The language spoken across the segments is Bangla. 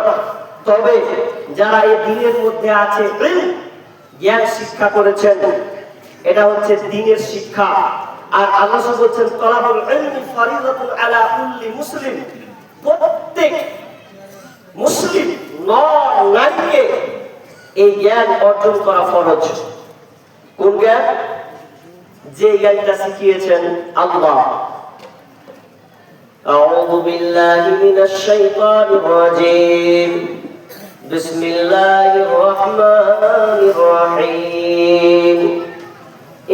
না। তবে যারা এই দ্বীনের মধ্যে আছে, জ্ঞান শিক্ষা করেছেন, এটা হচ্ছে দ্বীনের শিক্ষা। আর আল্লাহ বলছেন তলাবুল ইলমি ফারিদাতুন আলা কুল্লি মুসলিম, প্রত্যেক মুসলিম নর নারীকে এই জ্ঞান অর্জন করা ফরজ। কোন জ্ঞান? যে জ্ঞানটা শিখিয়েছেন আল্লাহ। আউযু বিল্লাহি মিনাশ শাইতানির রাজীম। বিসমিল্লাহির রহমানির রহিম।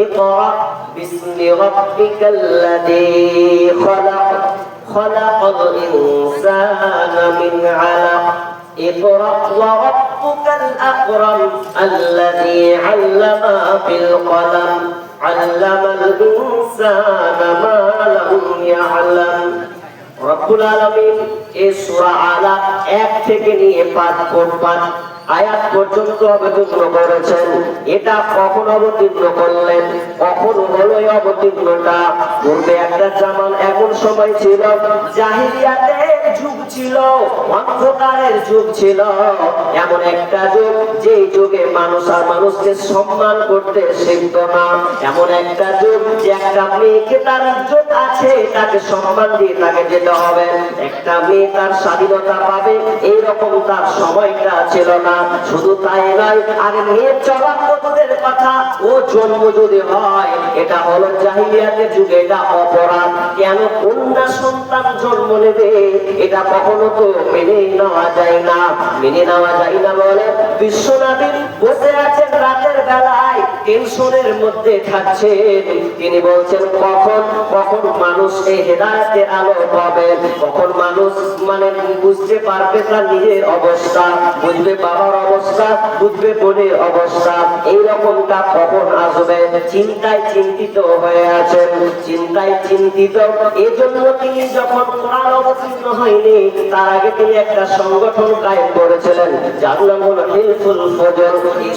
ইকরা বিসমি রাব্বিকাল্লাযী খলাক খলাকাল ইনসানা মিন আলাক। اقرأ وربك الأكرم الذي علم بالقلم علم الإنسان ما لم يعلم। রব্বুল আলামিন এই সূরা আলাক 1 থেকে নিয়ে 5 আয়াত পর্যন্ত অবতীর্ণ করেছেন। এটা কখন অবতীর্ণ করলেন, কখন হলো এই অবতীর্ণটা? পূর্বে একটা জামান এমন সময় ছিল, জাহিলিয়াতের যুগ ছিল, অন্ধকারের যুগ ছিল, এমন একটা যুগ যে যুগে মানুষ আর মানুষকে সম্মান করতে শিখত না। এমন একটা যুগ যে একটা মেয়েকে তার ইজ্জত আছে, তাকে সম্মান দিয়ে তাকে যেতে হবে, একটা মেয়ে তার স্বাধীনতা পাবে, এইরকম তার সময়টা ছিল না। শুধু তাই নয়, আরে মেয়ের চলার কথা, ও জন্ম যদি হয় এটা হলো জাহিলিয়াতের যুগে, এটা অপরাধ। কেন কন্যা সন্তান জন্ম নেবে, এটা কখনো তো মেনে নেওয়া যায় না। মেনে নেওয়া যায় না বলে বিশ্বনবী বসে আছেন রাতের বেলায়, টেনশনের মধ্যে থাকছেন। তিনি বলছেন কখন কখন মানুষ এই হেদায়েতের আলো পাবে, কখন মানুষ বুঝতে পারবে তার নিজের অবস্থা, বুঝবে বাবার অবস্থা, বুঝবে বোনের অবস্থা, এইরকমটা কখন আসবে? চিন্তায় চিন্তিত হয়ে আছেন, চিন্তায় চিন্তিত। এজন্য তিনি যখন কোরআন অবতীর্ণ হয়নি তার আগে তিনি একটা সংগঠন কায়েম করেছিলেন, যার নাম হলো হিলফুল ফজল। এই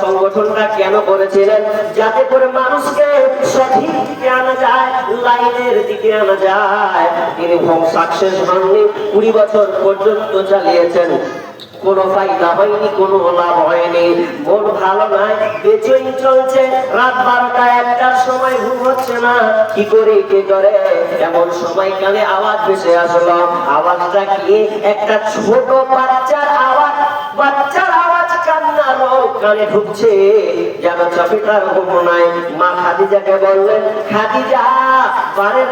সংগঠনটা কেন করেছিলেন? যাতে করে মানুষকে সঠিক দিকে আনা যায়, লাইনের দিকে আনা যায়। তিনি সাকসেস হননি, 20 বছর পর্যন্ত চালিয়েছেন, কোনো ফায়দা হয়নি, কোনো লাভ হয়নি। মন ভালো নাই, বেচৈনি চলছে, রাত 12টা 1টার সময় ঘুম হচ্ছে না, কি করে কি করে? এমন সময় কানে আওয়াজ ভেসে আসলো। আওয়াজটা কি? একটা ছোট বাচ্চার আওয়াজ, বাচ্চার আওয়াজ কান্নার কানে ঢুকছে, যেন চাপিটার ঘুম নাই। মা খাদিজাকে বললেন, খাদিজা বাড়ির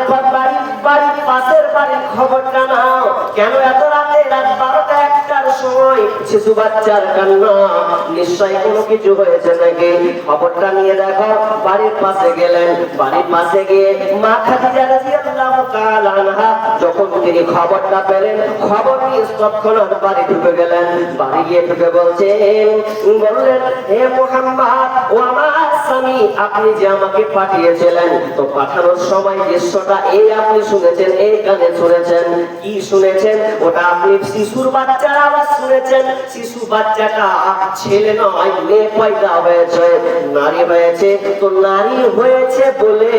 পাশের বাড়ির খবরটা নাও, কেন এত রাতে, রাত 12টা 1টার সময় শিশু বাচ্চার কান্না, নিশ্চয়ই কোনো কিছু হয়েছে নাকি? খবরটা নিয়ে দেখো। বাড়ির পাশে গেলেন, বাড়ির পাশে গিয়ে মা খাদিজা রাদিয়াল্লাহু তাআলা আনহা যখন তিনি খবরটা পেলেন, খবর নিয়ে তৎক্ষণাৎ বাড়ি ঢুকে গেলেন। বাড়ি গিয়ে ঢুকে বললেন, হে মুহাম্মদ, ও আমার স্বামী, আপনি যে আমাকে পাঠিয়েছিলেন, তো পাঠানোর সময় দৃশ্যটা এই আপনি শুনেছেন, এই কানে শুনেছেন। কি শুনেছেন? ওটা আপনি শিশুর বাচ্চার আওয়াজ শুনেছেন। শিশু বাচ্চাটা ছেলে নয়, মেয়ে পয়দা হয়েছে, নারী হয়েছে। তো নারী হয়েছে বলে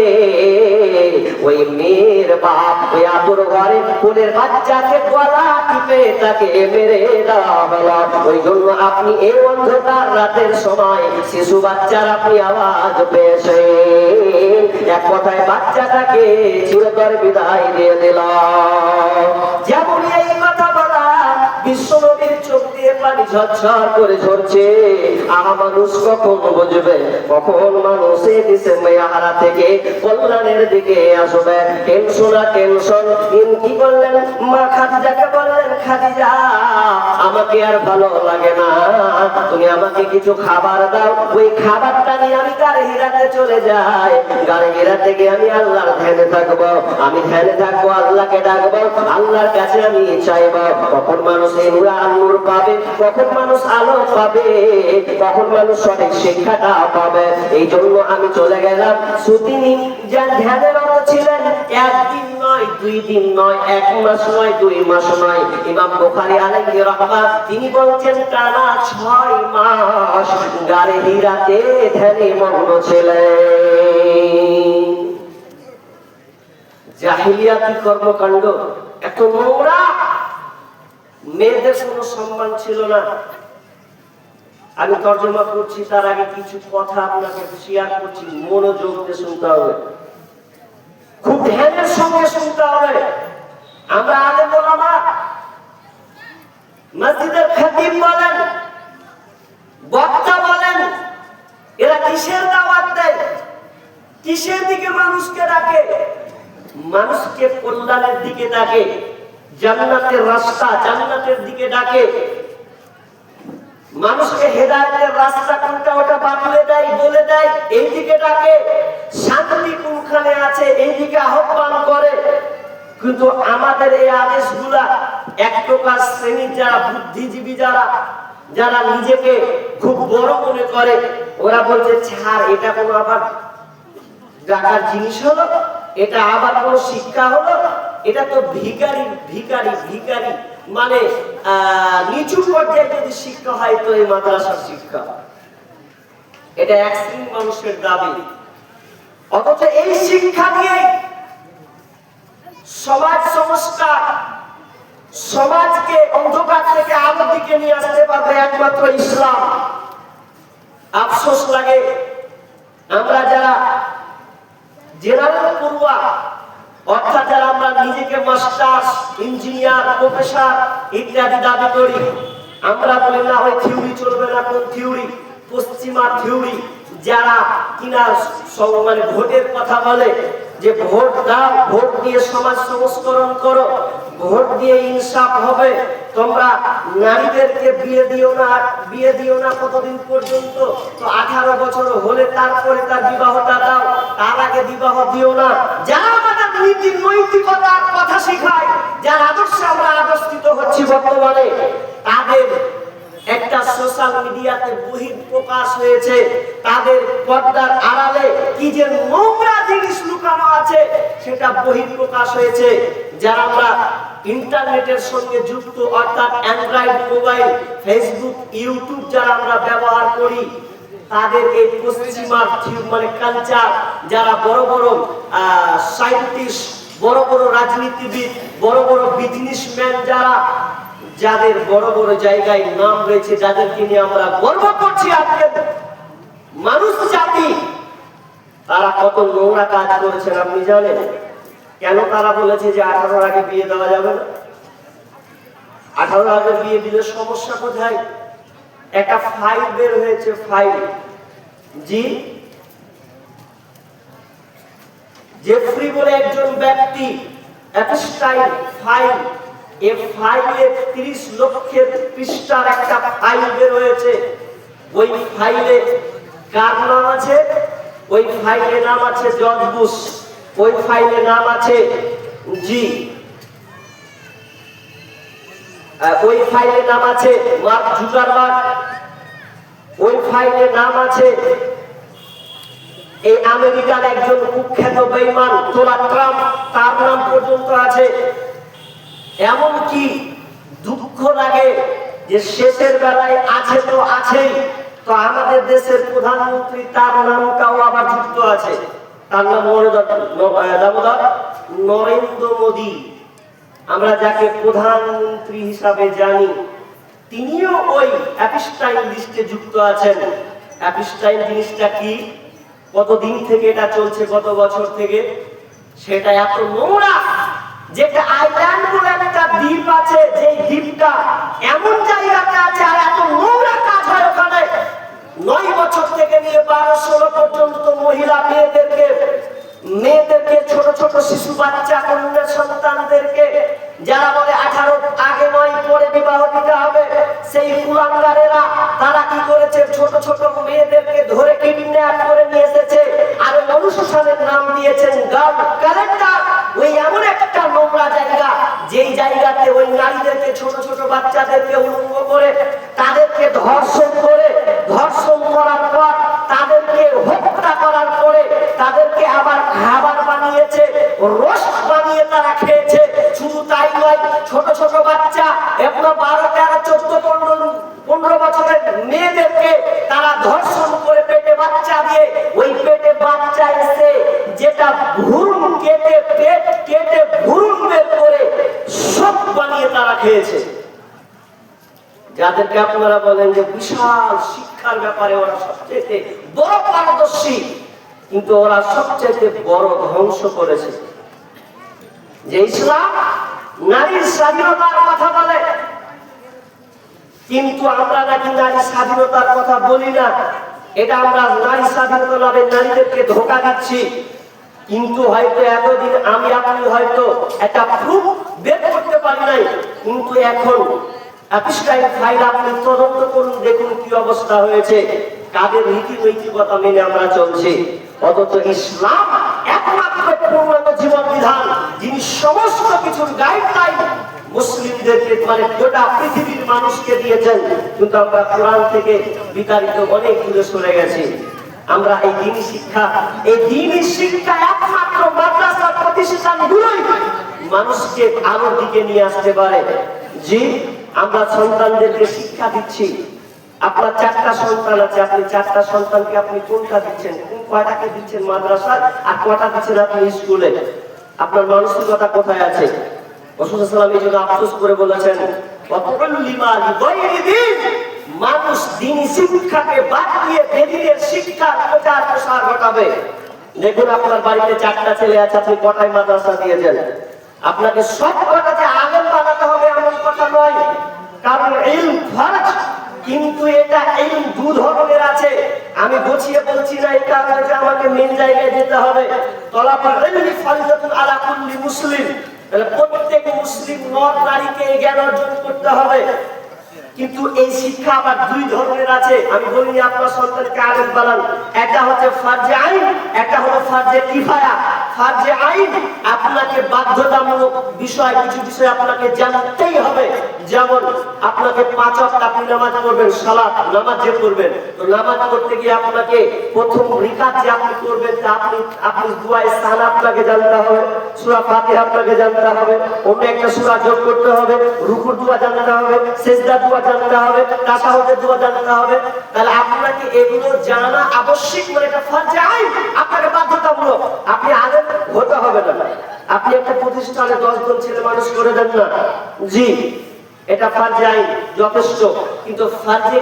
ওই মেয়ের বাপ ওই আতর ঘরে কোলের বাচ্চাকে গলা টিপে তাকে মেরে দেওয়া হলো। ওই জন্য আপনি এই অন্ধকার রাতের সময় শিশু বাচ্চার আপনি আওয়াজ পেয়েছেন। এক কথায় বাচ্চাটাকে চিরতরে বিদায় দিয়ে দিল। যেমন এই কথা বলা, বিশ্বনবীর চোখ দিয়ে পানি ঝরঝর করে ঝরছে। মানুষ কখন বুঝবে, কখন মানুষ এই দিশে মেয়াহারা থেকে কল্যাণের দিকে আসবে? টেনশন আর টেনশন। কি করলেন? মা খাদিজাকে বললেন, খাদিজা আমাকে আর ভালো লাগে না, তুমি আমাকে কিছু খাবার দাও, ওই খাবারটা নিয়ে আমি গাড়ি হিরাতে চলে যাই। গাড়ি হিরাতে গিয়ে আমি আল্লাহর ধ্যানে থাকবো, আমি ধ্যানে থাকবো, আল্লাহকে ডাকবো, আল্লাহর কাছে আমি চাইবো। কখন মানুষ এই নূর পাবে, কখন মানুষ আলো পাবে, কখন মানুষ সঠিক শিক্ষাটা পাবে। এই জন্য আমি চলে গেলাম। সুতিনি যার ধ্যানের রত ছিলেন, একদিন নয়, 2 দিন নয়, 1 মাস নয়, 2 মাস নয়। ইমাম বুখারী আলাইহি রাহমাত তিনি বলছেন টানা 6 মাস গাড়ি হিরাতে ধ্যানে মগ্ন ছিলেন। জাহিলিয়াতি কর্মকাণ্ড এত নোংরা, মেয়েদের কোনো সম্মান ছিল না। আমি তর্জমা করছি, তার আগে কিছু কথা আপনাকে শেয়ার করছি, মনোযোগ দিয়ে শুনতে হবে, খুব ধ্যানের সঙ্গে শুনতে হবে। আমরা আলেম ওলামা, মসজিদের খতিব বলেন, বক্তা বলেন, এরা কিসের দাওয়াত দেয়, কিসের দিকে মানুষকে ডাকে? মানুষকে কল্যাণের দিকে ডাকে, জান্নাতের রাস্তা, জান্নাতের দিকে ডাকে। মানুষকে হেদায়েতের রাস্তা কোনটা ওটা বাতলে দেয়, বলে দেয়, এই দিকে ডাকে। শান্তি কোনখানে আছে এই দিকে আহ্বান করে। কিন্তু আমাদের এই আদেশগুলা এক প্রকার শ্রেণীর যারা বুদ্ধিজীবী, যারা নিজেকে খুব বড় মনে করে, ওরা বলছে ছাড়, এটা কোনো আবার ডাকার জিনিস হলো, এটা আবার কোন শিক্ষা হলো, এটা তো ভিখারি ভিখারি ভিখারি, মানে নিচু পর্যায়ে যদি শিক্ষা হয় তো এই মাদ্রাসার শিক্ষা, এটা এক শ্রেণীর মানুষের দাবি। অথচ এই শিক্ষা নিয়ে সমাজ সংস্কার, সমাজকে অন্ধকার থেকে আলোর দিকে নিয়ে আসতে পারবে একমাত্র ইসলাম। আফসোস লাগে, আমরা যারা জেনারেল পড়ুয়া, অর্থাৎ যারা আমরা নিজেকে মাস্টার্স, ইঞ্জিনিয়ার, প্রফেসর ইত্যাদি দাবি করি, আমরা বলি না হয় থিওরি চলবে না। কোন থিওরি? পশ্চিমা থিওরি। যারা কিনা মানে ভোটের কথা বলে, যে ভোট দাও, ভোট দিয়ে সমাজ সংস্করণ করো, ভোট দিয়ে ইনসাফ হবে, তোমরা নারীদেরকে বিয়ে দিও না কতদিন পর্যন্ত, তো 18 বছর হলে তারপরে তার বিবাহটা দাও, তার আগে বিবাহ দিও না। যারা আমাদের নীতি নৈতিকতার কথা শেখায়, যার আদর্শে আমরা আদর্শিত হচ্ছি বর্তমানে, তাদের একটা সোশ্যাল মিডিয়াতে বহিঃপ্রকাশ হয়েছে। তাদের পর্দার আড়ালে কি যে নোংরা জিনিস লুকানো আছে সেটা বহিঃপ্রকাশ হয়েছে। যারা আমরা ইন্টারনেটের সঙ্গে যুক্ত, অর্থাৎ অ্যান্ড্রয়েড মোবাইল, ফেসবুক, ইউটিউব যারা আমরা ব্যবহার করি, তাদের এই পশ্চিমা মানে কালচার, যারা বড় বড় সায়েন্টিস্ট, বড় বড় রাজনীতিবিদ, বড় বড় বিজনেসম্যান, যাদের বড় বড় জায়গায় নাম রয়েছে, যাদেরকে নিয়ে আমরা গর্ব করছি আজকে মানুষ জাতি, তারা কত নোংরা কাজ করেছেন আপনি জানেন? কেন তারা বলেছে যে 18 আগে বিয়ে দেওয়া যাবে না? 18 আগে বিয়ে দিলে সমস্যা কোথায়? একটা ফাইল বের হয়েছে, ফাইল, জি জেফ্রি বলে একজন ব্যক্তি, অ্যাপস্টাইন ফাইল, এই ফাইলে 30 লক্ষের পৃষ্ঠার একটা ফাইল বের হয়েছে। ওই ফাইলে কার নাম আছে? ওই ফাইলে নাম আছে জর্জ বুশ, ওই ফাইলে নাম আছে ওই ফাইলে নাম আছে মার্ক জুকারবার্গ, ওই ফাইলে নাম আছে এই আমেরিকার একজন কুখ্যাত বেঈমান ডোনাল্ড ট্রাম্প, তার নাম পর্যন্ত আছে। এমনকি দুঃখ লাগে যে শেষের বেলায় আছে তো আছেই, তো আমাদের দেশের প্রধানমন্ত্রী, তার নামটাও আবার যুক্ত আছে। তার নাম দামোদর নরেন্দ্র মোদী, আমরা যাকে প্রধানমন্ত্রী হিসাবে জানি, তিনিও ওই অ্যাপস্টাইন লিস্টে যুক্ত আছেন। অ্যাপস্টাইন জিনিসটা কি, কতদিন থেকে এটা চলছে, কত বছর থেকে? সেটা এত নোংরা, যেটা আইল্যান্ড বলে একটা দ্বীপ আছে, যে দ্বীপটা এমন জায়গাতে আছে, আর এত নোংরা কাজ হয় ওখানে। 9 বছর থেকে নিয়ে 12-16 পর্যন্ত মহিলা মেয়েদেরকে, ছোট ছোট শিশু বাচ্চা, কন্যা সন্তানদেরকে, যারা বলে 18 আগে নয় পরে বিবাহ দিতে হবে, সেই কুলাঙ্গারেরা তারা কি করেছে, ছোট ছোট মেয়েদেরকে ধরে কিডন্যাপ করে নিয়ে এসেছে, আর অনুষ্ঠানের নাম দিয়েছেন গার্ল ক্যালেন্ডার। ওই এমন একটা নোংরা জায়গা, যেই জায়গাতে ওই নারীদেরকে, ছোট ছোট বাচ্চাদেরকে উলঙ্গ করে, তাদেরকে ধর্ষণ করার পর তাদেরকে হত্যা করার পরে তাদেরকে আবার খাবার বানিয়েছে, রোস্ট বানিয়ে তারা খেয়েছে। শুধু তাই নয়, ছোট ছোট বাচ্চা, এখনো 12, 13, 14, 15 বছরের মেয়েদেরকে তারা ধর্ষণ করে পেটে বাচ্চা দিয়ে, ওই পেটে বাচ্চা এসে যেটা ভ্রূণ পেট কেটে ভ্রূণ বের করে সব বানিয়ে তারা খেয়েছে। যাদেরকে আপনারা বলেন যে বিশাল শিক্ষার ব্যাপারে ওরা সবচেয়ে বড় পারদর্শী, কিন্তু ওরা সবচেয়ে বড় ধ্বংস করেছে। যে ইসলাম নারীর স্বাধীনতার কথা বলে, কিন্তু আমরা নাকি নারী স্বাধীনতার কথা বলি না। এটা আমরা নারী স্বাধীনতা নামে নারীদেরকে ধোঁকা দিচ্ছি। কিন্তু হয়তো এতদিন আমি আপনি হয়তো একটা প্রুফ বের করতে পারি নাই, কিন্তু এখন এপিস্টাইন ফাইল আপনি তদন্ত করুন, দেখুন কি অবস্থা হয়েছে, কাদের নীতি নৈতিকতা মেনে আমরা চলছি। অথচ ইসলাম একমাত্র পূর্ণাঙ্গ জীবন বিধান, যিনি সমস্ত কিছুর গাইডলাইন মুসলিমদেরকে মানে গোটা পৃথিবীর মানুষকে দিয়েছেন। কিন্তু আমরা কোরআন থেকে বিতাড়িত অনেক দূরে সরে গেছি। আমরা এই দ্বীনি শিক্ষা একমাত্র মাদ্রাসা প্রতিষ্ঠানগুলোই মানুষকে আলোর দিকে নিয়ে আসতে পারে। জি, আমরা সন্তানদেরকে শিক্ষা দিচ্ছি। আপনার 4টা সন্তান আছে, আপনি 4টা সন্তানকে আপনি কোনটা দিচ্ছেন, কয়টাকে দিচ্ছেন মাদ্রাসায় আর কয়টা দিচ্ছেন আপনি স্কুলে? আপনার মানসিকতা কোথায় আছে? রাসূল সাল্লাল্লাহু আলাইহি ওয়াসাল্লাম এই জন্য আফসোস করে বলেছেন, মানুষ দ্বীনি শিক্ষাকে বাদ দিয়ে বেদিনের শিক্ষার প্রচার প্রসার ঘটাবে। দেখুন আপনার বাড়িতে 4টা ছেলে আছে, আপনি কটায় মাদ্রাসা দিয়েছেন? আপনাকে সব কটাতে আলেম বানাতে হবে এমন কথা নয়, কারণ ইলম ফরজ, কিন্তু এটা ইলম দু ধরনের আছে। আমি বুঝিয়ে বলছি না এই কারণে যে আমাকে মেন জায়গায় যেতে হবে। তলাবুল ইলমি ফরজাতুন আলা কুল্লি মুসলিম, প্রত্যেক মুসলিম নর নারীকে এই জ্ঞান অর্জন করতে হবে। কিন্তু এই শিক্ষা আবার 2 ধরনের আছে। আমি বলিনি আপনার সন্তানকে আলেম বানান, একটা হচ্ছে ফরজে আইন, একটা হলো ফরজে কিফায়া। ফরজে আইন আপনাকে বাধ্যতামূলক বিষয়, কিছু বিষয় আপনাকে জানতেই হবে। যেমন আপনাকে 5 ওয়াক্ত আপনি নামাজ পড়বেন, সালাত নামাজ যে পড়বেন, তো নামাজ পড়তে গিয়ে আপনাকে প্রথম রিকাত যে আপনি করবেন, তা আপনি দুআ ইস্তিআনা আপনাকে জানতে হবে, সূরা ফাতিহা আপনাকে জানতে হবে, অন্য একটা সূরা যোগ করতে হবে, রুকুর দোয়া জানতে হবে, সিজদা দোয়া জানতে হবে, তাশাহুদের দোয়া জানতে হবে। তাহলে আপনাকে এগুলো জানা আবশ্যক, মানে এটা ফরজে আইন, আপনাকে বাধ্যতামূলক। আপনি আলেম হতে হবে না, আপনি একটা প্রতিষ্ঠানে 10 জন ছেলে মানুষ করে দেন না, জি এটা ফরজে আইন যথেষ্ট। কিন্তু ফরজে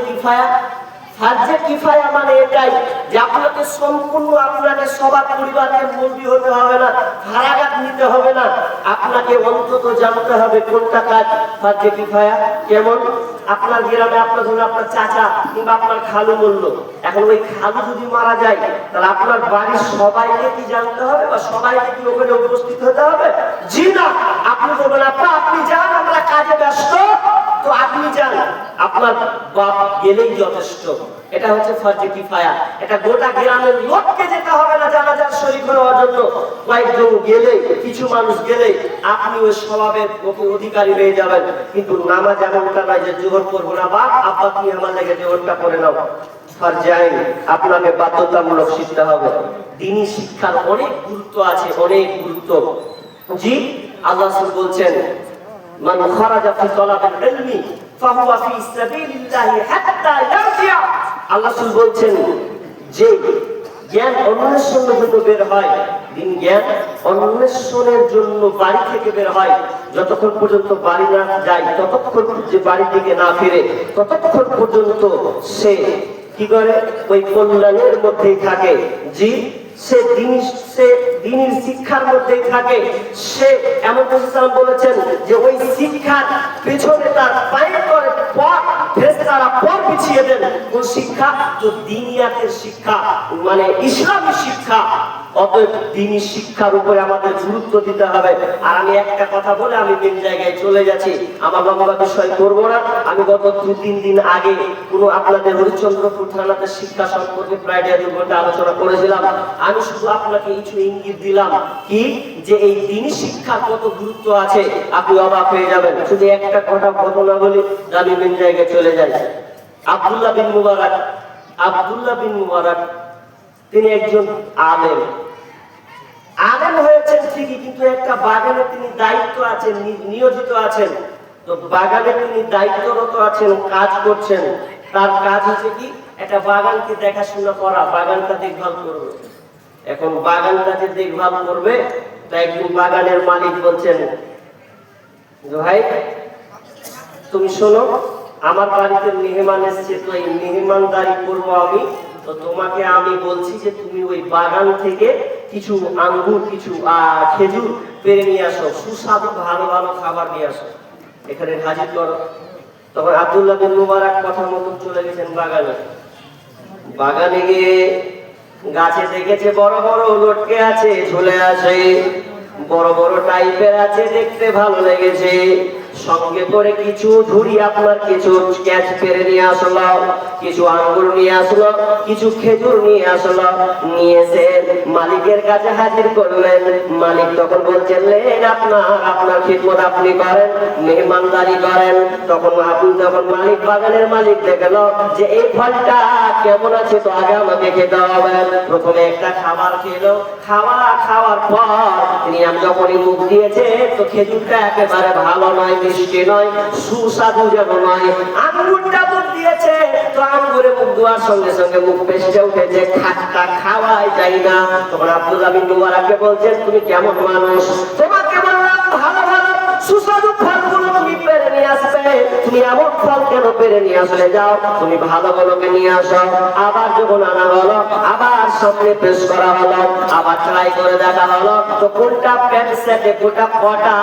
কিফায়া মানে এটাই যে আপনাকে সম্পূর্ণ আপনাকে সবার পরিবারের মুরব্বি হতে হবে না, ভাড়াঘাট নিতে হবে না, আপনাকে অন্তত জানতে হবে কোনটা কাজ ফরজে কিফায়া। যেমন আপনার গ্রামে আপনার ধরুন আপনার চাচা কিংবা আপনার খালু মরল, এখন ওই খালু যদি মারা যায়, তাহলে আপনার বাড়ির সবাইকে কি জানতে হবে বা সবাইকে কি ওখানে উপস্থিত হতে হবে? জি না, আপনি বলবেন আপনি যান, আমরা কাজে ব্যস্ত, তো আপনি যান, আপনার বাপ গেলেই যথেষ্ট। এটা হচ্ছে ফরজে কিফায়া। এটা গোটা গ্রামের লোককে যেতে হবে না জানাজার শরীক হওয়ার জন্য, কয়েকজন গেলে, কিছু মানুষ গেলে আপনি ওই স্বভাবের অধিকারী হয়ে যাবেন। কিন্তু নামাজ এমনটা নয় যে জোহর করবো না, বাপ আব্বা তুমি আমার লেগে জোহরটা করে নাও, ফরজে আইন আপনাকে বাধ্যতামূলক শিখতে হবে। দ্বীনি শিক্ষার অনেক গুরুত্ব আছে, অনেক গুরুত্ব। জি, আল্লাহ বলছেন, মান খারাজা ফি তালাবিল ইলমি ফাহুয়া ফি সাবিলিল্লাহি হাত্তা ইয়ারজিআ। আল্লাহ বলছেন যে জ্ঞান অন্বেষণের জন্য বের হয়, দিন জ্ঞান অন্বেষণের জন্য বাড়ি থেকে বের হয়, যতক্ষণ পর্যন্ত বাড়ি না যায়, ততক্ষণ যে বাড়ি থেকে না ফিরে, ততক্ষণ পর্যন্ত সে কি করে? ওই কল্যাণের মধ্যেই থাকে। জি, সে দ্বীনের শিক্ষার মধ্যেই থাকে। সে এমন বলেছেন যে ওই শিক্ষার পেছনে তার পায়ের তলে পথ ফেরেশতারা পথ বিছিয়ে দেন। কোন শিক্ষা? তো দ্বীনিয়াতের শিক্ষা, মানে ইসলামী শিক্ষা। অতএব দ্বীনি শিক্ষার উপরে আমাদের গুরুত্ব দিতে হবে। আর আমি একটা কথা বলে আমি মেন জায়গায় চলে যাচ্ছি, আমার লম্বা বিষয় করবো না। আমি গত 2-3 দিন আগে কোনো আপনাদের হরিশ্চন্দ্রপুর থানাতে শিক্ষা সম্পর্কে প্রায় 1.5 ঘন্টা আলোচনা করেছিলাম। আমি শুধু আপনাকে কিছু ইঙ্গিত দিলাম কি, যে এই দ্বীনি শিক্ষার কত গুরুত্ব আছে, আপনি অবাক হয়ে যাবেন। শুধু একটা কথা ঘটনা বলি, আমি মেন জায়গায় চলে যাই। আব্দুল্লাহ বিন মুবারক তিনি একজন আলেম হয়েছেন ঠিকই, কিন্তু একটা বাগানে তিনি দায়িত্ব আছেন, নিয়োজিত আছেন। তো বাগানে তিনি দায়িত্বরত আছেন, কাজ করছেন। তার কাজ হচ্ছে কি, একটা বাগানকে দেখাশোনা করা, বাগানটা দেখভাল করবে। এখন বাগানটা যে দেখভাল করবে, তাই একদিন বাগানের মালিক বলছেন, ভাই তুমি শোনো, আমার বাড়িতে মেহমান এসছে, তো এই মেহমানদারি করবো আমি, তো তোমাকে আমি বলছি যে তুমি ওই বাগান থেকে কিছু আঙ্গুর, কিছু খেজুর পেরে নিয়ে আসো, সুস্বাদু ভালো ভালো খাবার নিয়ে আসো, এখানে হাজির করো। তখন আব্দুল্লাহ বিন মুবারক কথা মতো চলে গেছেন বাগানে। বাগানে গিয়ে গাছে দেখেছে বড় বড় লটকে আছে, ঝুলে আছে, বড় বড় টাইপের আছে, দেখতে ভালো লেগেছে। সঙ্গে করে কিছু ঝুড়ি আপনার কিছু ক্যাচ পেরে নিয়ে আসলো, কিছু আঙ্গুর নিয়ে আসলো, কিছু খেজুর নিয়ে আসলো, নিয়ে এসে মালিকের কাছে হাজির করলেন। মালিক তখন বলছেন, আপনার খিদমত আপনি করেন, মেহমানদারি করেন। তখন মালিক, বাগানের মালিক দেখলো যে এই ফলটা কেমন আছে, তো আগে আমাকে খেতে হবে। প্রথমে একটা খাবার খেলো, খাওয়ার পর তিনি যখনই মুখ দিয়েছে, তো খেজুরটা একেবারে ভালো নয়, মিষ্টি নয়, সুস্বাদু যেন নয়। আঙ্গুরটা মুখ দিয়েছে, তো আঙ্গুরে মুখ দেওয়ার সঙ্গে সঙ্গে মুখ পেস্টে উঠেছে, খাটটা খাওয়াই যায় না। তখন আব্দুল্লাহ বিন মুবারককে বলছেন, তুমি কেমন মানুষ, তোমাকে বললাম ভালো ভালো সুস্বাদু ফলগুলো তুমি পেরে নিয়ে আসবে, তুমি এমন ফল কেন পেরে নিয়ে আসলে, যাও তুমি ভালোগুলোকে নিয়ে আসো। আবার যখন আনা হলো, আবার সামনে পেশ করা হলো, আবার ট্রাই করে দেখা হলো, তো কোনটা প্যান্ট সেটে, কোনটা কটা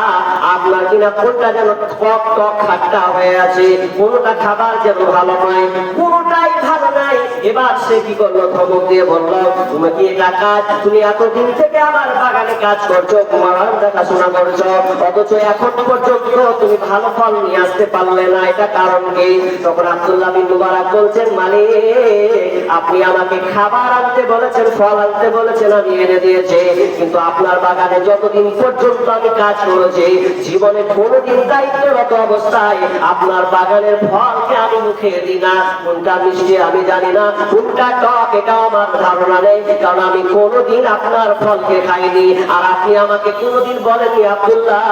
আপনার কিনা, কোনটা যেন টক টক খাট্টা হয়ে আছে, কোনটা খাবার যেন ভালো নয়, কোনটাই ভালো নাই। এবার সে কি করলো, ধমক দিয়ে বললো, তুমি কি এটা কাজ, তুমি এতদিন থেকে আমার বাগানে কাজ করছো, বাগান দেখাশোনা করছো, অথচ এখন পর্যন্ত তুমি ভালো ফল নিয়ে আসতে পারলে না, এটা কারণ কি? তখন আব্দুল্লাহ বিন মুবারক বলছেন, মালিক আপনি আমাকে খাবার আনতে বলেছেন, ফল আনতে বলেছেন, আমি এনে দিয়েছি, কিন্তু আপনার বাগানে যতদিন পর্যন্ত আমি কাজ করেছি, জীবনে কোনোদিন দায়িত্বরত অবস্থায় আপনার বাগানের ফলকে আমি মুখে দিই না। কোনটা মিষ্টি আমি জানি না, কোনটা টক এটা আমার ধারণা নেই, কারণ আমি কোনোদিন আপনার ফলকে খাইনি। আর আপনি আমাকে কোনোদিন বলেননি, আব্দুল্লাহ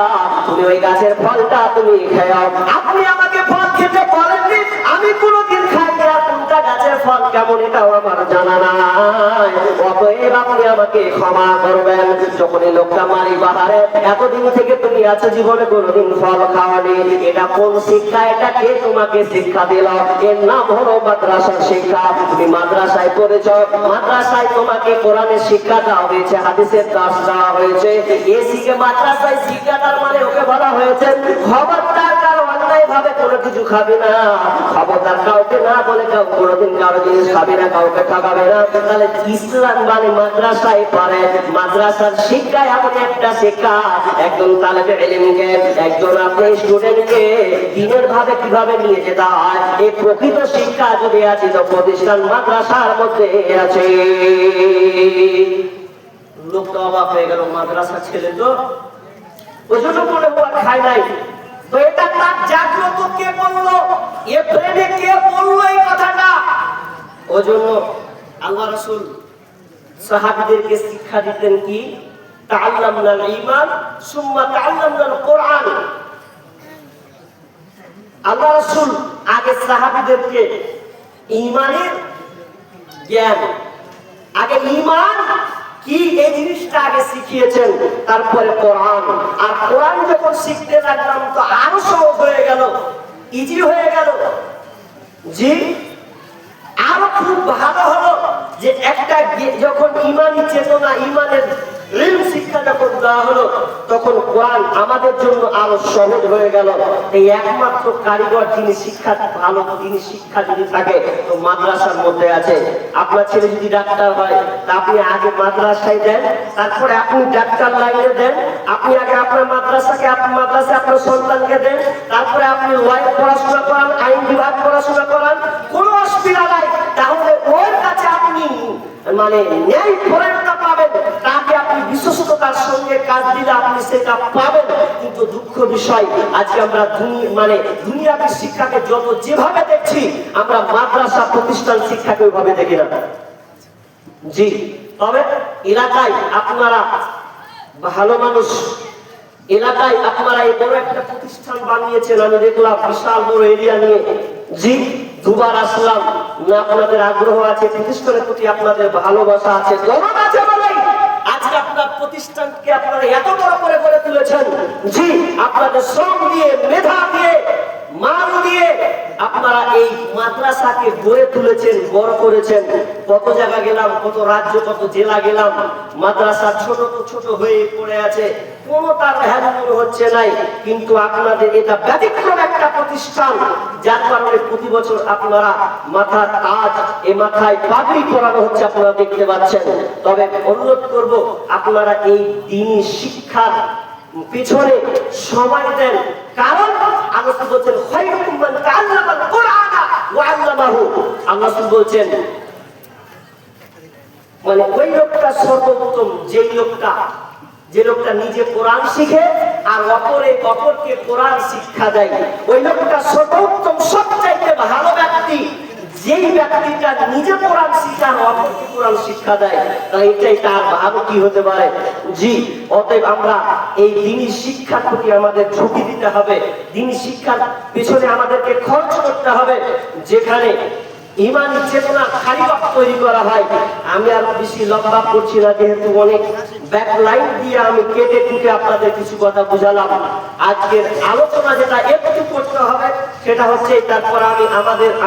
তুমি ওই গাছের ফলটা তুমি খাও, আপনি আমাকে ফল খেতে বলেননি, আমি কোনোদিন খাইনি। আর কোনটা গাছের ফল কেমন এটাও আমার জানা নাই, অতএব আপনি আমাকে ক্ষমা করবেন। যখন এই লোকটা মালিক বাহারে, এতদিন থেকে তুমি আছো, জীবনে কোনোদিন ফল খাওয়ানি, এটা কোন শিক্ষা, এটা কে তোমাকে শিক্ষা দিল? এর নাম হলো মাদ্রাসার শিক্ষা। তুমি মাদ্রাসায় পড়েছ, মাদ্রাসায় তোমাকে কোরআনের শিক্ষা দেওয়া হয়েছে, হাদিসের দাস দেওয়া হয়েছে, এ শিখে মাদ্রাসায় শিক্ষাটার মানে ওকে বলা হয়েছে খবরদার কারো অন্যায় ভাবে কোনো কিছু খাবে না, খবরদার কাউকে না বলে কাউ কোনোদিন কারো জিনিস খাবে না, কাউকে ঠকাবে না। তাহলে ইসলাম মানে মাদ্রাসায় পড়ে, মাদ্রাসার শিক্ষা এমন একটা শিক্ষা, একজন তালেবে ইলমকে, একজন আপনি স্টুডেন্টকে দিনের ভাবে কিভাবে নিয়ে যেতে হয়, এই প্রকৃত শিক্ষা যদি আছে, তো প্রতিষ্ঠান মাদ্রাসার মধ্যে আছে। লোকটা অবাক হয়ে গেল, মাদ্রাসা ছেলে তো, ওই জন্য মনে হওয়া খায় নাই। তো এটা তার জাগ্রত কে বললো, এ প্রেমে কে বললো এই কথাটা? ওই জন্য আল্লাহ রাসূল সাহাবীদেরকে শিক্ষা দিতেন কি, তাআল্লামনাল ঈমান সুম্মা তাআল্লামনাল কোরআন। আল্লাহ রাসূল আগে সাহাবীদেরকে ঈমানের জ্ঞান, আগে ঈমান কি এই জিনিসটা আগে শিখিয়েছেন, তারপরে কোরআন। আর কোরআন যখন শিখতে লাগলাম, তো আরো সহজ হয়ে গেল, ইজি হয়ে গেল, জি আরো খুব ভালো হলো। যে একটা যখন ইমানি চেতনা, ইমানের ইলম শিক্ষা যখন দেওয়া হলো, তখন কোরআন আমাদের জন্য আরো সহজ হয়ে গেল। এই একমাত্র কারিগর যিনি শিক্ষা ভালো, যিনি শিক্ষা যদি থাকে, তো মাদ্রাসার মধ্যে আছে। আপনার ছেলে যদি ডাক্তার হয়, তা আপনি আগে মাদ্রাসায় দেন, তারপরে আপনি ডাক্তার লাইনে দেন, আপনি আগে আপনার মাদ্রাসায় আপনার সন্তানকে দেন, তারপরে আপনি লয় পড়াশোনা করান, আইন বিভাগ পড়াশোনা করান, কোনো অসুবিধা নাই। তাহলে ওর কাছে আপনি মানে ন্যায় ফলাফলটা পাবেন, তাকে আপনি বিশ্বস্ততার সঙ্গে কাজ দিলে আপনি সেটা পাবেন। কিন্তু দুঃখ বিষয়, আজকে আমরা দুনিয়াবী শিক্ষাকে যত যেভাবে দেখছি, আমরা মাদ্রাসা প্রতিষ্ঠান শিক্ষাকে ওইভাবে দেখি না। জি, তবে এলাকায় আপনারা ভালো মানুষ, এলাকায় আপনারা এই বড় একটা প্রতিষ্ঠান বানিয়েছেন, আমি দেখলাম বিশাল বড় এরিয়া নিয়ে। জি, দুবার আসলাম না, আপনাদের আগ্রহ আছে, প্রতিষ্ঠানের প্রতি আপনাদের ভালোবাসা আছে, দরদ আছে বলেই আজকে আপনার প্রতিষ্ঠানকে আপনারা এত বড় করে গড়ে তুলেছেন। জি, আপনাদের শ্রম দিয়ে, মেধা দিয়ে, মান দিয়ে আপনারা এই মাদ্রাসাকে গড়ে তুলেছেন, বড় করেছেন। কত জায়গা গেলাম, কত রাজ্য, কত জেলা গেলাম, মাদ্রাসা ছোট তো ছোট হয়ে পড়ে আছে, কোনো তার ভ্যালু হচ্ছে নাই। কিন্তু আপনাদের এটা ব্যতিক্রম একটা প্রতিষ্ঠান, যার কারণে প্রতি বছর আপনারা মাথার তাজ, এ মাথায় পাগড়ি পরানো হচ্ছে, আপনারা দেখতে পাচ্ছেন। তবে অনুরোধ করব আপনারা এই দ্বীনি শিক্ষার পিছনে সময় দেন, কারণ আল্লাহ বলছেন খায়রুকুম মান তাআল্লামাল কুরআনা ওয়া আল্লামাহু। আল্লাহ বলছেন মানে ওই লোকটা সর্বোত্তম যে লোকটা নিজে কোরআন শিখে আর অপরকে কোরআন শিক্ষা দেয়, ওই লোকটা সর্বোত্তম, সবচাইতে ভালো ব্যক্তি যেই ব্যক্তিটা নিজে কোরআন শিক্ষা আর অপরকে কোরআন শিক্ষা দেয়। তাই এটাই তার ভালো কি হতে পারে। জি, অতএব আমরা এই দ্বীনি শিক্ষার প্রতি আমাদের ঝুঁকি দিতে হবে, দ্বীনি শিক্ষার পিছনে আমাদেরকে খরচ করতে হবে। যেখানে ইমানি চেতনা কারিগর তৈরি করা হয়। আমি আর বেশি লম্বা করছি না, যেহেতু অনেক ব্যাকলাইন দিয়ে আমি কেটে কুটে আপনাদের কিছু কথা বুঝালাম। আজকের আলোচনা যেটা একটু করতে হবে সেটা হচ্ছে, তারপর আমি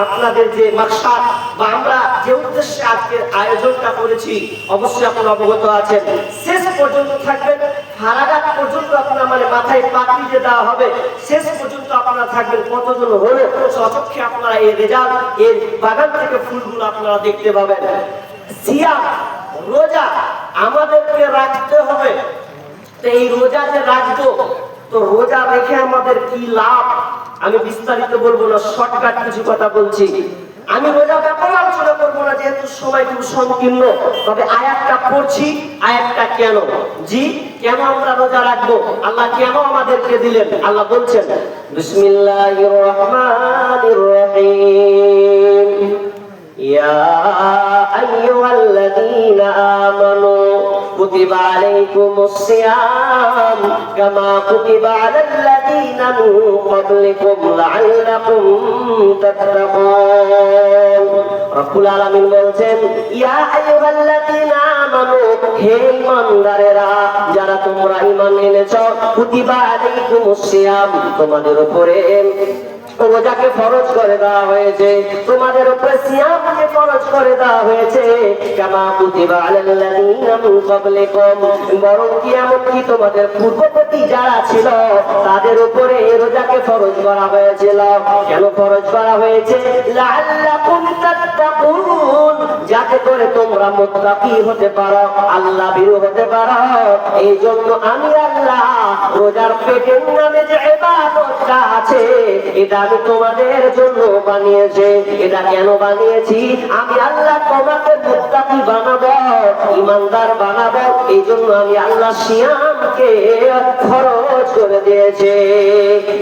আপনাদের যে মাকসাদ বা আমরা যে উদ্দেশ্যে আজকের আয়োজনটা করেছি অবশ্যই আপনারা অবগত আছেন। শেষ পর্যন্ত থাকবেন, হারাঘাট পর্যন্ত আপনার মানে মাথায় পাগড়ি যে দেওয়া হবে, শেষ পর্যন্ত আপনারা থাকবেন। কতজন হলো সচক্ষে আপনারা এই রেজাল্ট, এর বাগান থেকে ফুলগুলো আপনারা দেখতে পাবেন। সিয়াম, রোজা আমাদেরকে রাখতে হবে। তো এই রোজা যে রাখবো, তো রোজা রেখে আমাদের কি লাভ, আমি বিস্তারিত বলবো না, শর্টকাট কিছু কথা বলছি। আমি রোজা ব্যাপারে আলোচনা করবো না, যেহেতু সময় খুব সংকীর্ণ। তবে আয়াতটা পড়ছি, আয়াতটা কেন, জি কেন আমরা রোজা রাখবো, আল্লাহ কেন আমাদেরকে দিলেন। আল্লাহ বলছেন বিসমিল্লাহির রহমানির রহিম, ইয়া আইয়ুহাল্লাযীনা আমানু কুতিবা আলাইকুমুস সিয়াম কামা কুতিবা আলাল্লাযীনা মিন ক্বাবলিকুম লাআল্লাকুম তাত্তাকুন। রব্বুল আলামিন বলছেন, ইয়া আইয়ুহাল্লাযীনা আমানু, হে ঈমানদারেরা, যারা তোমরা ঈমান এনেছো, কুতিবা আলাইকুমুস সিয়াম, তোমাদের উপরে রোজাকে ফরজ করে দেওয়া হয়েছে, তোমাদের উপরে সিয়ামকে ফরজ করে দেওয়া হয়েছে। কামা কুতিবা আলাল্লাযীনা মিন ক্বাবলিকুম, বরং কি এমন কি তোমাদের পূর্ববর্তী যারা ছিল তাদের উপরে রোজাকে ফরজ করা হয়েছিল। কেন ফরজ করা হয়েছে? লাআল্লাকুম তাত্তাকুন, যাতে করে তোমরা মুত্তাকি হতে পারো, আল্লাহ ভীরু হতে পারো। এই জন্য আমি আল্লাহ রোজার পেটের নামে যে ইবাদতটা আছে এটা আমি তোমাদের জন্য বানিয়েছি। এটা কেন বানিয়েছি? আমি আল্লাহ তোমাকে মুত্তাকি বানাবো, ঈমানদার বানাবো। এই জন্য আমি আল্লাহ সিয়ামকে ফরজ করে দিয়েছি।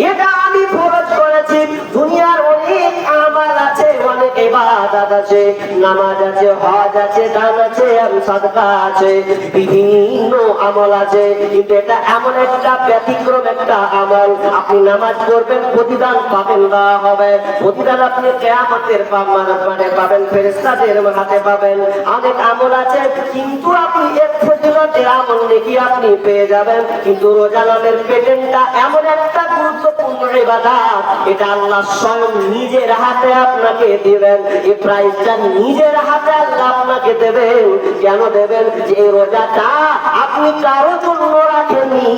এটা আমি ফরজ করেছি। দুনিয়ার অনেক আমাল আছে, অনেক ইবাদত আছে, নামাজ আছে, হজ আছে, দান আছে, সাদকা আছে, বিভিন্ন আমল আছে। কিন্তু এটা এমন একটা ব্যতিক্রম একটা আমল, আপনি নামাজ পড়বেন, প্রতিদান পাবেন, দেওয়া হবে প্রতিদান, আপনি কিয়ামতের মাঠে পাবেন, ফেরেশতাদের হাতে পাবেন। অনেক আমল আছে, কিন্তু আপনি এক ফজিলতের আমল নেকি আপনি পেয়ে যাবেন। কিন্তু রোজা নামের পেটেন্টটা এমন একটা গুরুত্বপূর্ণ ইবাদত, এটা আল্লাহ স্বয়ং নিজের হাতে আপনাকে দিবেন। এই প্রাইজটা নিজের হাতে আল্লাহ আপনাকে দেবেন। কেন দেবেন? যে রোজাটা আপনি কারো জন্য রাখেননি।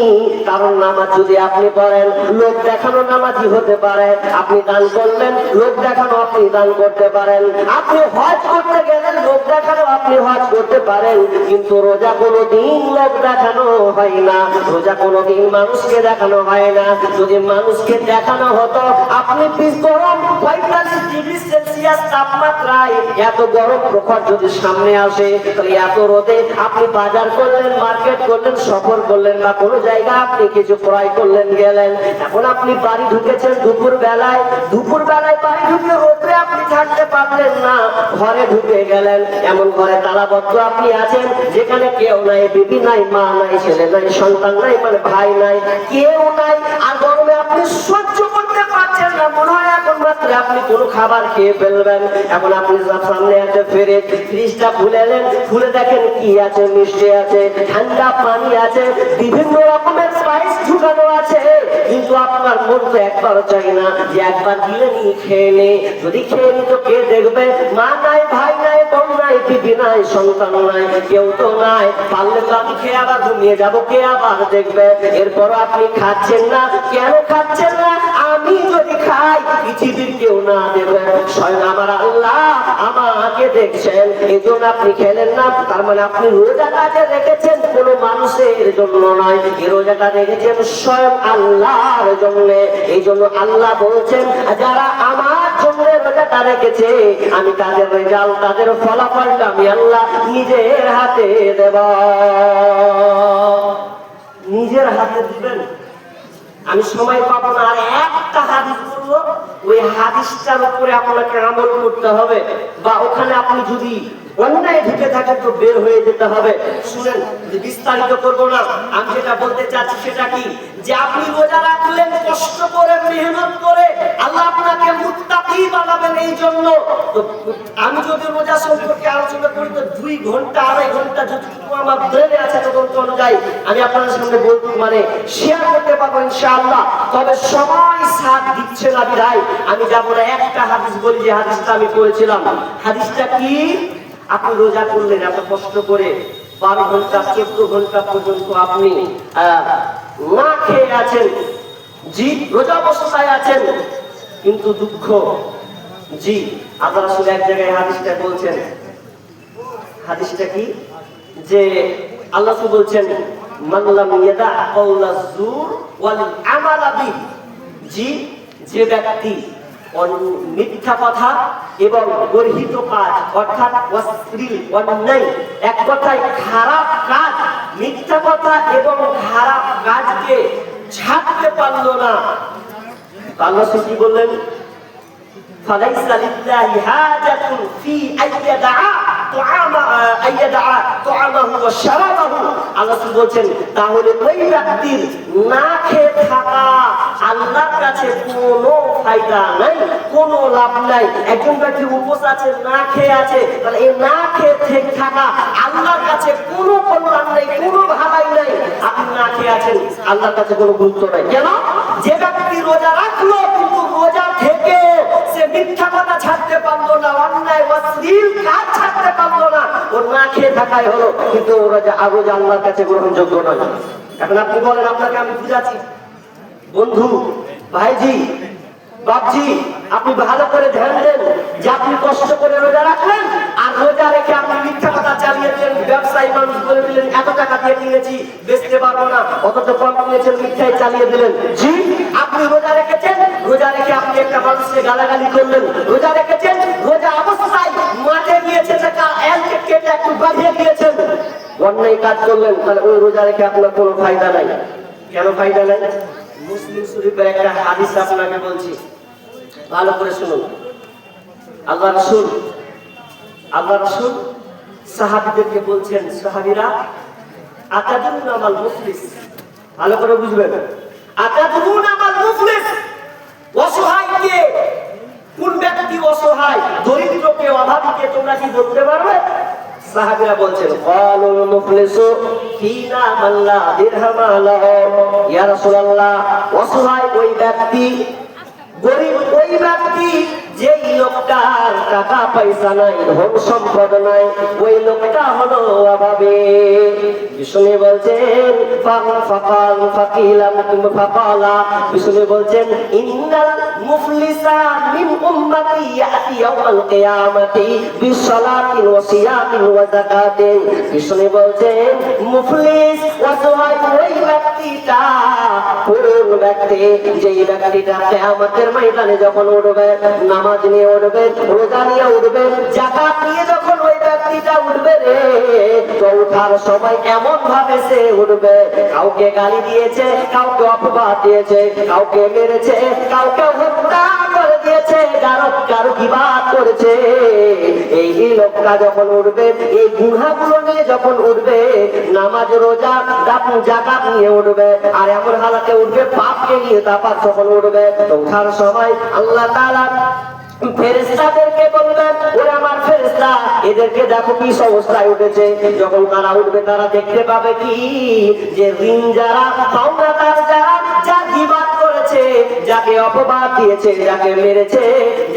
কারণ নামাজ যদি আপনি পড়েন, লোক দেখানো নামাজি হতে পারে, আপনি দান করলেন, লোক দেখানো আপনি দান করতে পারেন, আপনি হজ করতে গেলেন, লোক দেখানো আপনি হজ করতে পারেন। কিন্তু রোজা কোনোদিন লোক দেখানো হয় না, রোজা কোনোদিন মানুষকে দেখানো হয় না। যদি মানুষকে দেখানো হতো, আপনি গরম 45 ডিগ্রি সেলসিয়াস তাপমাত্রায় এত গরম প্রখর যদি সামনে আসে, তাহলে এত রোদে আপনি বাজার করলেন, মার্কেট করলেন, সফর করলেন, বা কোনো জায়গা আপনি কিছু ক্রয় করলেন, গেলেন, এখন আপনি বাড়ি ঢুকেছেন দুপুর বেলায় বাড়ি ঢুকে রোদে আপনি থাকতে পারলেন না, ঘরে ঢুকে গেলেন। এমন ঘরে তালাবদ্ধ আপনি আছেন, যেখানে কেউ নাই, বিবি নাই, মা নাই, ছেলে নাই, সন্তান নাই, মানে ভাই নাই, কেউ নাই। আর গরমে আপনি সহ্য করতে পারছেন না, মনে হয় এখন মাত্র আপনি কোনো খাবার খেয়ে ফেলবেন। এখন আপনি সামনে আছে ফ্রিজটা খুলে দেখেন কি আছে, মিষ্টি আছে, ঠান্ডা পানি আছে, বিভিন্ন রকমের স্পাইস ঢুকানো আছে। কিন্তু আপনার মন তো একবার চাই না যে একবার দিলে নি খেয়ে নে, যদি খেয়ে নি তো কে দেখবে? মা নাই, ভাই নাই, বোন নাই, বিবি নাই, সন্তান নাই, কেউ তো নাই। পারলে তো আমি খেয়ে আবার ঘুমিয়ে যাবো, কে আবার দেখবে? এরপর আপনি খাচ্ছেন না, কেন খাচ্ছেন না? আমি যদি খাই পৃথিবীর কেউ না দেবে, স্বয়ং আমার আল্লাহ আমাকে দেখছেন, এই জন্য আপনি খেলেন না। তার মানে আপনি রোজাটাকে রেখেছেন কোনো মানুষের জন্য নয়, এই রোজাটা রেখেছেন স্বয়ং আল্লাহর জন্য। এই জন্য আল্লাহ বলছেন, যারা আমার জন্য রোজাটা রেখেছে আমি তাদের রেজাল্ট, তাদের ফলাফলটা আমি আল্লাহ নিজের হাতে দেব। নিজের হাতে দিবেন। আমি সময় পাবো না, আর একটা হাদিস বলবো, ওই হাদিসটার উপরে আপনাকে আমল করতে হবে, বা ওখানে আপনি যদি অন্যায় ঢুকে থাকেন তো বের হয়ে যেতে হবে। শুনেন, বিস্তারিত করবো না, আমি যেটা বলতে চাচ্ছি সেটা কি, যে আপনি রোজা রাখলেন কষ্ট করে, মেহনত করে, আল্লাহ আপনাকে মুত্তাকি বানাবেন। এই জন্য তো আমি যদি রোজা সম্পর্কে আলোচনা করি তো 2 ঘন্টা 2.5 ঘন্টা যতটুকু আমার ব্রেনে আছে ততটুকু অনুযায়ী আমি আপনাদের সামনে বলতে মানে শেয়ার করতে পারবো ইনশাআল্লাহ। তবে সময় সাথ দিচ্ছে না বিধায় আমি যাবো না। একটা হাদিস বলি, যে হাদিসটা আমি পড়েছিলাম। হাদিসটা কি? আপনি রোজা করলেন এত কষ্ট করে, 12 ঘন্টা 14 ঘন্টা পর্যন্ত আপনি না খেয়ে আছেন, জি রোজা অবস্থায় আছেন, কিন্তু দুঃখ, জি আল্লাহ রাসূল এক জায়গায় হাদিসটা বলছেন। হাদিসটা কি? যে আল্লাহ রাসূল বলছেন, মান লাম ইয়াদা কাওলা যুর ওয়াল আমালা বিহি, জি যে ব্যক্তি মিথ্যা কথা এবং গর্হিত কাজ, অর্থাৎ অশ্লীল অন্যায়, এক কথায় খারাপ কাজ, মিথ্যা কথা এবং খারাপ কাজকে ছাড়তে পারলো না, আল্লাহ কি বললেন? ফালাইসা লিল্লাহি হাজাতুন ফি আইয়াদা তুআমাহু ওয়া শারাবাহু। আল্লাহ বলছেন, তাহলে ওই ব্যক্তির না খেয়ে থাকা আল্লাহর কাছে কোনো ফায়দা নাই, কোনো লাভ নাই। একজন ব্যক্তি উপোস আছে, না খেয়ে আছে, তাহলে এই না খেয়ে থাকা আল্লাহর কাছে কোনো কল্যাণ নেই, কোনো ভালাই নাই। আপনি না খেয়ে আছেন, আল্লাহর কাছে কোনো গুরুত্ব নাই। কেন? যে ব্যক্তি রোজা রাখলো কিন্তু রোজা থেকে সে মিথ্যা কথা ছাড়তে পারলো না, অন্যায় অশ্লীল কাজ ছাড়তে পারলো না, ওর না খেয়ে থাকাই হলো, কিন্তু রোজা আল্লাহর কাছে গ্রহণযোগ্য নয়। এখন আপনি বলেন, আপনাকে আমি বুঝাচ্ছি বন্ধু, ভাইজি, বাপজি, আপনি ভালো করে ধ্যান দেন যে আপনি কষ্ট করে রোজা রাখলেন, আর রোজা রেখে আপনি মিথ্যা কথা চালিয়েছেন। ব্যবসায়ী মানুষ বলে দিলেন, এত টাকা দিয়ে কিনেছি, বেচতে পারবো না, অথচ কম কিনেছেন, মিথ্যায় চালিয়ে দিলেন। জি আপনি রোজা রেখেছেন, রোজা রেখে আপনি একটা মানুষকে গালাগালি করলেন, রোজা রেখেছেন, রোজা অবস্থায় মাঠে গিয়েছেন, কেটে একটু বাঁধিয়ে দিয়েছেন, অন্যায় কাজ করলেন, তাহলে ওই রোজা রেখে আপনার কোনো ফায়দা নাই। কেন ফায়দা নাই? মুসলিম শরীফের একটা হাদিস আপনাকে বলছি, ভালো করে শুনুন। আল্লাহ রাসূল সাহাবীদেরকে বলছেন, সাহাবীরা, আতাদুরুনা মাল মুফলিস, ভালো করে বুঝবেন, আতাদুরুনা মাল মুফলিস, অসহায় কে? কোন ব্যক্তি অসহায়? দরিদ্রকে, অভাবীকে তোমরা কি বলতে পারবে? সাহাবীরা বলছেন, ক্বালুল মুফলিসু ফীনা মান লা দিরহামা লাহু, ইয়া রাসূলুল্লাহ, অসহায় ওই ব্যক্তি, গরিব ওই ব্যক্তি যেই লোকটার টাকা পয়সা নাই, ধন সম্পদ নাই, ওই লোকটা হলো অভাবী। বিষ্ণু বলছেন, বিষ্ণু বলছেন, ইন্নাল মুফলিসা মিন উম্মতি ইয়াতি ইয়াউমাল কিয়ামাতি বিসসালাতিন ওয়া সিয়ামিন ওয়া যাকাতিন। বিষ্ণু বলছেন, মুফলিস অসহায় ওই ব্যক্তিটা, কোন ব্যক্তি? যেই ব্যক্তিটা কিয়ামতের ময়দানে যখন উঠবে, নামাজ নিয়ে উঠবে, রোজা নিয়ে উঠবে, যাকাত নিয়ে যখন ওই ব্যক্তিটা উঠবে রে, তো উঠার সময় এমন ভাবে সে উঠবে, কাউকে গালি দিয়েছে, কাউকে অপবাদ দিয়েছে, কাউকে মেরেছে, কাউকে হত্যা করে দিয়েছে, কারো গীবাত করেছে, এই লোকটা যখন উঠবে, এই গুনাহগুলো নিয়ে যখন উঠবে, নামাজ রোজা যাকাত নিয়ে উঠবে, আর এমন হালাতে উঠবে পাপকে নিয়ে তারপর যখন উঠবে, তো উঠার সময় আল্লাহ তাআলা ফেরেশতাদেরকে বলবেন, ওরে আমার ফেরেশতা, এদেরকে দেখো কি অবস্থায় উঠেছে। যখন তারা উঠবে, তারা দেখতে পাবে কি, যে ঋণ যারা, পাওনাদার যারা, যা গীবাত যাকে অপবাদ দিয়েছে, যাকে মেরেছে,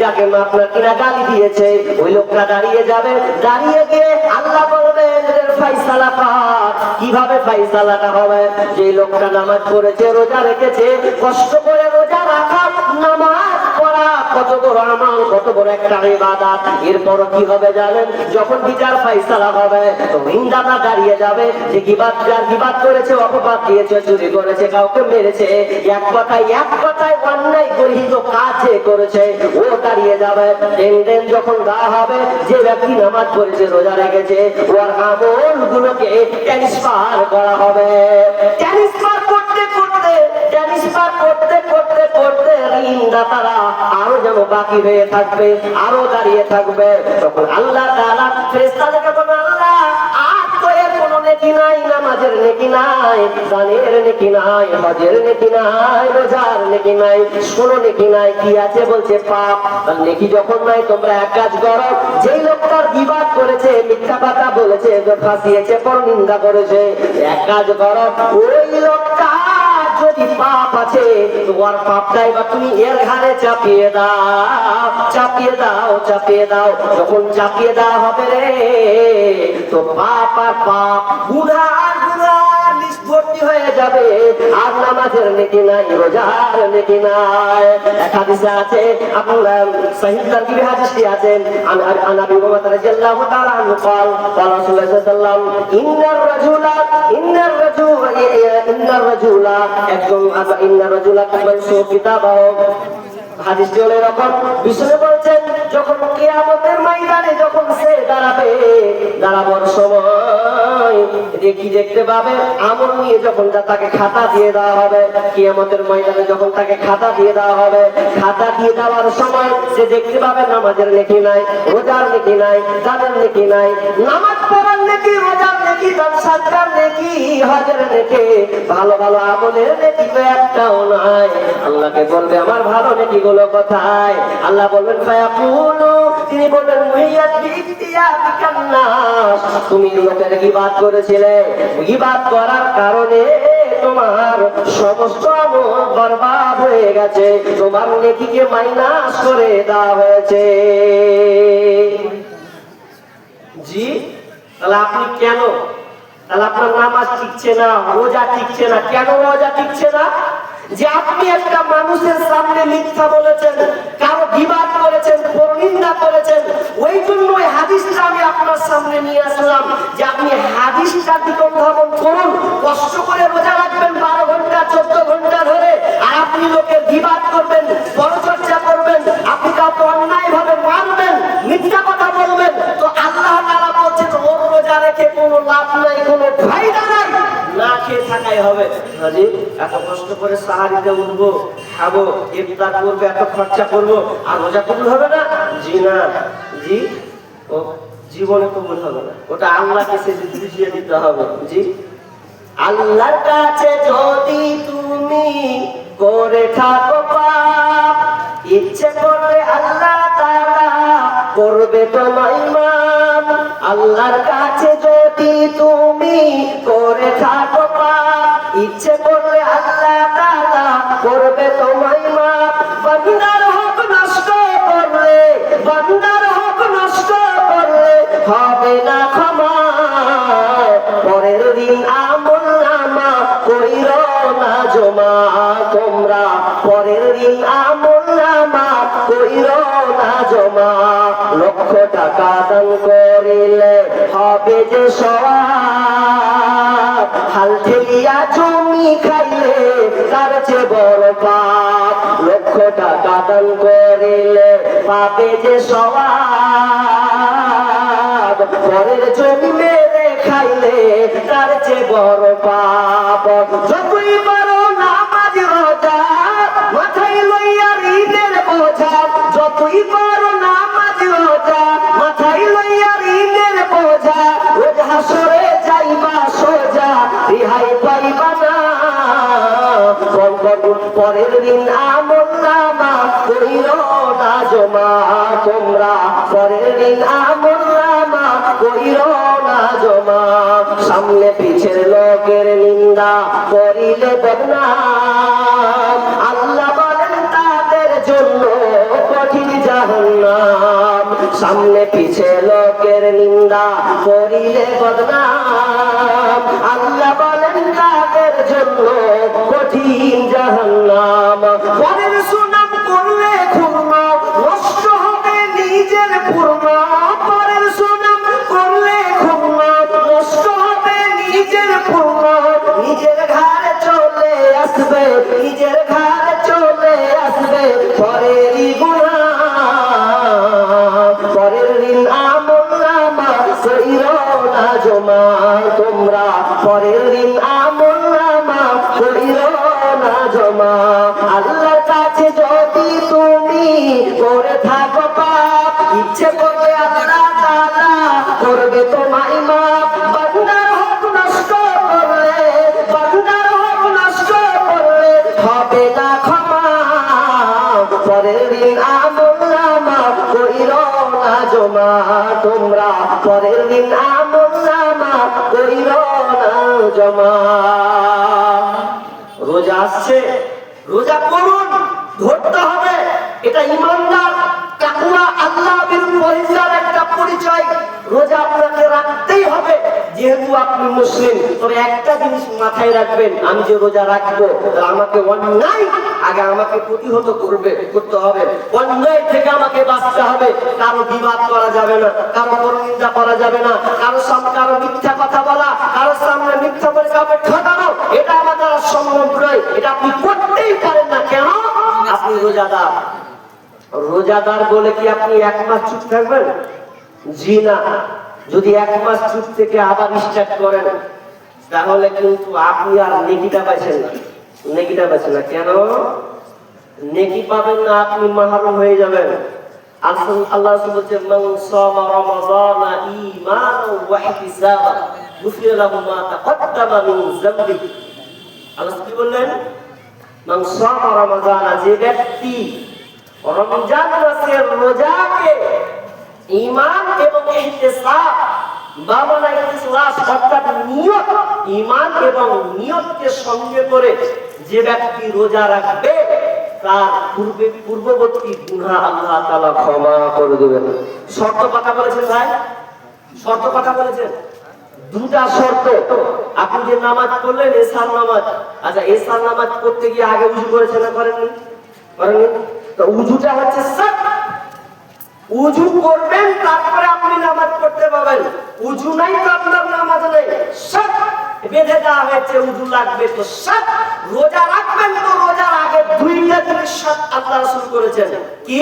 যাকে আপনার কিনা গালি দিয়েছে, ওই লোকটা দাঁড়িয়ে যাবে। দাঁড়িয়ে গিয়ে আল্লাহ বলবেন ফাইসালা পাক। কিভাবে ফাইসালাটা হবে? যে লোকটা নামাজ পড়েছে, রোজা রেখেছে, কষ্ট করে রোজা রাখা, নামাজ পড়া কত বড় আমল, কত বড় একটা ইবাদত। এরপর কি হবে জানেন? যখন বিচার ফাইসালা হবে, তো ইন্দাটা দাঁড়িয়ে যাবে যে গীবাত করেছে, অপবাদ দিয়েছে, চুরি করেছে, কাউকে মেরেছে, এক কথায় অন্যায় গরিহিত কাজে করেছে, ও দাঁড়িয়ে যাবে। দেন যখন দেওয়া হবে, যে ব্যক্তি নামাজ পড়েছে, রোজা রেখেছে, ওর আমল গুলোকে ট্রান্সফার করা হবে। ট্রান্সফার করতে ঋণদাতারা আরো যেন বাকি হয়ে থাকবে, আরো দাঁড়িয়ে থাকবে। তখন আল্লাহ তাআলা ফেরেশতাদেরকে বলবেন, আল্লাহ আর তো এর কোনো নেকি নাই, নামাজের নেকি নাই, দানের নেকি নাই, হজের নেকি নাই, রোজার নেকি নাই, কোনো নেকি নাই। কি আছে? বলছে পাপ। নেকি যখন নাই, তোমরা এক কাজ করো, যেই লোকটার গীবাত করেছে, মিথ্যা কথা বলেছে, ফাঁসিয়েছে, পরনিন্দা করেছে, এক কাজ করো, ওই লোকটা যদি পাপ আছে, তোমার পাপটাই বা তুমি এর ঘাড়ে চাপিয়ে দাও। যখন চাপিয়ে দেওয়া হবে রে, তো পাপ আর পাপ, গুনাহ লিস্ট ভর্তি হয়ে যাবে। আর নামাজের নেকি নাই, রোজার নেকি নাই। এক হাদিসে আছে, আপনারা সহিহ তারকিবে হাদিসটি আছে, আনাবি উমামা রাদিয়াল্লাহু তাআলা আনহু قال قال رسول الله صلى الله عليه وسلم ان الرجل হাদিসটি হলো এরকম। বিষ্ণু বলছেন, যখন কিয়ামতের ময়দানে যখন সে দাঁড়াবার সময় দেখতে পাবে, আমল নিয়ে যখন তাকে খাতা দিয়ে দেওয়া হবে, কিয়ামতের ময়দানে যখন তাকে খাতা দিয়ে দেওয়া হবে, খাতা দিয়ে দেওয়ার সময় সে দেখতে পাবে নামাজের নেকি নাই, রোজার নেকি নাই, দানের নেকি নাই, নামাজ পড়ার নেকি, রোজার নেকি, দান সাদকার নেকি, হজের নেকি, ভালো আমলের নেকি তো একটাও নাই। আল্লাহকে বলবে, আমার ভালো নেকি গুলো কোথায়? আল্লাহ বলবেন ফায়াকুলু, তিনি বলবেন তুমি লোকের গীবাত করেছিলে, গীবাত করার কারণে তোমার সমস্ত আমল বরবাদ হয়ে গেছে, তোমার নেকিকে মাইনাস করে দেওয়া হয়েছে। জি, তাহলে আপনি কেন, তাহলে আপনার নামাজ ঠিকছে না, রোজা ঠিকছে না, কেন রোজা ঠিকছে না? যে আপনি একটা মানুষের সামনে মিথ্যা বলেছেন, কারো গীবাত করেছেন, পরনিন্দা করেছেন। ওই জন্য ওই হাদিসটা আমি আপনার সামনে নিয়ে আসলাম, যে আপনি হাদিসটা দিকে অনুধাবন করুন। কষ্ট করে রোজা রাখবেন 12 ঘন্টা 14 ঘন্টা ধরে, আর আপনি লোকের গীবাত করবেন, পরচর্চা করবেন, আপনি কাউকে অন্যায় ভাবে মারবেন, মিথ্যা কথা বলবেন, তো আল্লাহ তাআলা বলছেন ওর রোজা রেখে কোনো লাভ নাই, কোনো ফায়দা নাই, না খেয়ে থাকাই হবে। হাজি, এত কষ্ট করে সাহারিতে উঠবো, খাবো, ইফতার করবো, এত খরচা করবো, আর রোজা কবুল হবে না? জি না, জি, ও জীবনে কবুল হবে না, ওটা আল্লাহকে বুঝিয়ে দিতে হবে। জি, আল্লাহর কাছে যদি তুমি করে থাকো পাপ, ইচ্ছে করলে আল্লাহ তাআলা করবে তোমায় মাফ। আল্লাহর কাছে যদি তুমি করে থাকো পাপ, ইচ্ছে করলে আল্লাহ তাআলা করবে তোমায় মাফ। বান্দার হক নষ্ট করলে হবে না ক্ষমা, পরের দিন আমল নামা কইরো না জমা, তোমরা পরের দিন আমল নামা কইরো না জমা। লক্ষ টাকা দান করিলে হবে যে সওয়াব, হাল ঠেলিয়া জমি খাইলে তার চেয়ে বড় পাপ। লক্ষ টাকা দান করিলে পাবে যে সওয়াব, পরের জমি মেরে খাইলে তার চেয়ে বড় পাপ। যতই বড় নামাজ রোজা মাথায় লইয়া ঋণের বোঝা, যতই বড় নামাজ রোজা মাথায় লইয়া ঋণের বোঝা, রোজ হাসরে যাইবা সোজা, রিহাই পাইবা না। পরের দিন আমল নামা কইরো না জমা, তোমরা পরের দিন আমল নামা কইরো না জমা। সামনে পিছের লোকের নিন্দা করিলে বদনাম, আল্লাহ বলেন সামনে পিছে লোকের নিন্দা করিলে বদনাম, আল্লাহ বলেন তাদের জন্য কঠিন জাহান্নাম। পরের সুনাম করলে ক্ষুণ্ণ নষ্ট হবে নিজের পূর্ণ, পরের সুনাম করলে ক্ষুণ্ণ নষ্ট হবে নিজের পূর্ণ, নিজের ঘরে চলে আসবে, নিজের ঘরে চলে আসবে পরেরই গুনাহ, পরের দিন আমলনামা কইরো না জমা, তোমরা পরের দিন আমলনামা কইরো না জমা। আল্লাহর কাছে যদি তুমি করে থাকো পাপ, ইচ্ছে করবে আল্লাহ তাআলা করবে তোমায় মাফ। বান্দার হক নষ্ট করলে, বান্দার হক নষ্ট করলে হবে না ক্ষমা, পরের দিন আমলনামা কইরো না জমা, তোমরা পরের দিন আমলনামা কইরো না জমা। রোজা আসছে, রোজা করুন, ধরতে হবে। এটা ইমানদার তাকওয়া আল্লাহর পরিচয়ের একটা পরিচয়। রোজা আপনাকে রাখতেই হবে যেহেতু আপনি মুসলিম। তবে একটা জিনিস মাথায় রাখবেন, আমি যে রোজা রাখবো আমাকে অন্যায় আগে আমাকে প্রতিহত করতে হবে, অন্যায় থেকে আমাকে বাঁচতে হবে। কারো বিবাদ করা যাবে না, কারো পরনিন্দা করা যাবে না, কারো সামনে কারো মিথ্যা কথা বলা, কারো সামনে মিথ্যা বলে কাউকে ঠকানো, এটা আমার দ্বারা সম্ভব নয়। এটা আপনি করতেই পারেন না। কেন? আপনি রোজাদার। রোজাদার বলে কি আপনি এক মাস চুপ থাকবেন? জি না। যদি এক মাস চুপ থেকে আবার স্টার্ট করেন তাহলে কিন্তু আপনি আর নেকিটা পাচ্ছেন না, নেকিটা পাচ্ছেন না। কেন নেকি পাবেন না? আপনি মাহরুম হয়ে যাবেন। আল্লাহ রাসূল বলেছেন, মান সামা রমাযানা ঈমানান ওয়া ইহতিসাবান গুফিরা লাহু মা তাকাদ্দামা মিন যামবিহি। আল্লাহ কি বললেন? মান সামা রমাযানা, যে ব্যক্তি রমজান মাসের রোজাকে ঈমান এবং ইহতিসাব বাবানা ইখলাস অর্থাৎ নিয়ত, ঈমান এবং নিয়তকে সঙ্গে করে যে ব্যক্তি রোজা রাখবে তার পূর্ববর্তী গুনাহ আল্লাহ তাআলা ক্ষমা করে দেবেন। শর্ত কথা বলেছেন ভাই, শর্ত কথা বলেছেন। দুটা শর্ত। আপনি যে নামাজ পড়লেন এশার নামাজ, আচ্ছা এশার নামাজ পড়তে গিয়ে আগে উযু করেছেন না করেননি? করেননি তো উযুটা হচ্ছে শর্ত। উযু করবেন তারপরে আপনি নামাজ পড়তে পারবেন। উযু নাই তো আপনার নামাজ নেই। শর্ত বেঁধে দেওয়া হয়েছে, উযু লাগবে তো শর্ত। রোজা রাখবেন তো রোজার আগে দুইটা জিনিস শর্ত আল্লাহ রাসূল করেছেন। কি?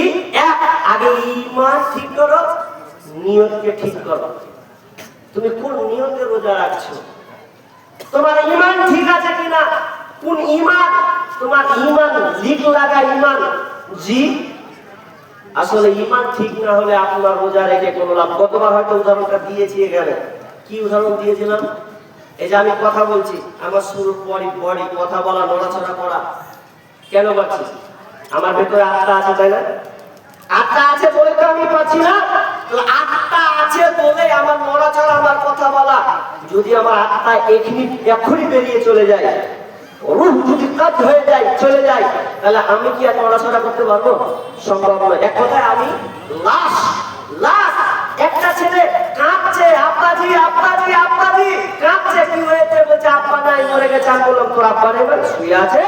এক, আগে ঈমান ঠিক করো, নিয়তকে ঠিক করো। তুমি কোন নিয়তে রোজা রাখছো? তোমার ঈমান ঠিক আছে কিনা? কোন ঈমান? তোমার ঈমান লিক লাগা ঈমান। জি, আসলে ঈমান ঠিক না হলে আপনার রোজা রেখে কোনো লাভ। গতবার হয়তো উদাহরণটা দিয়েছি এখানে। কি উদাহরণ দিয়েছিলাম? এই যে আমি কথা বলছি, আমার শুরুর পরই কথা বলা, নড়াচড়া করা কেন পাচ্ছি? আমার ভেতরে আত্মা আছে, তাই না? আত্মা আছে বলে তো আমি পাচ্ছি না। আত্মা আছে বলে আমার নড়াচড়া, আমার কথা বলা। যদি আমার আত্মা এখনই বেরিয়ে চলে যায়, রূহ যদি কাজ হয়ে যায়, চলে যায়, তাহলে আমি কি আর নড়াচড়া করতে পারবো? সম্ভব নয়। এক কথায় আমি লাশ। লাশ। একটা ছেলে কাঁদছে, আব্বাজি আব্বাজি আব্বাজি কাঁদছে। কি হয়েছে? বলছে আব্বা নাই, মরে গেছে। আমি বললাম তোর আব্বা নেই? শুয়ে আছে।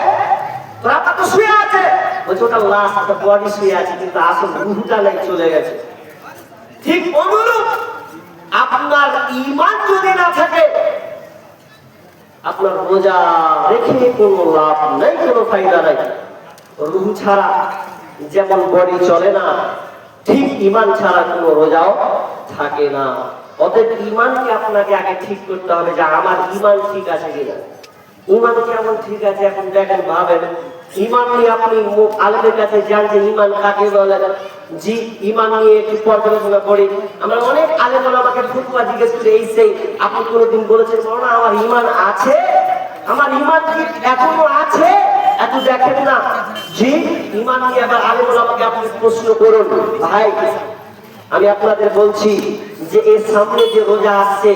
তোর আব্বা তো শুয়ে আছে। বলছে ওটা লাশ, ওটা বডি শুয়ে আছে, কিন্তু আসল রূহটা নাই, চলে গেছে। ঠিক অনুরূপ আপনার ঈমান যদি না থাকে আপনার রোজা রেখে কোনো লাভ নাই, কোনো ফায়দা নাই। রূহ ছাড়া যেমন বডি চলে না, ঠিক ঈমান ছাড়া কোনো রোজাও থাকে না। অতএব ঈমানকে আপনাকে আগে ঠিক করতে হবে যে আমার ঈমান ঠিক আছে কিনা। ঈমান কেমন ঠিক আছে এখন দেখেন, ভাবেন। ঈমান নিয়ে আপনি আলেমের কাছে যান যে ঈমান কাকে বলে। জি, ঈমান নিয়ে একটু পর্যালোচনা করি। আমরা অনেক আলেম আমাকে ফুটবা জিজ্ঞেস করে এই সেই, আপনি কোনোদিন বলেছেন না আমার ঈমান আছে? আমার ঈমান কি এখনো আছে? এত দেখেন না। জি, ঈমান নিয়ে আবার আলেম আমাকে আপনি প্রশ্ন করুন। ভাই আমি আপনাদের বলছি যে এর সামনে যে রোজা আসছে,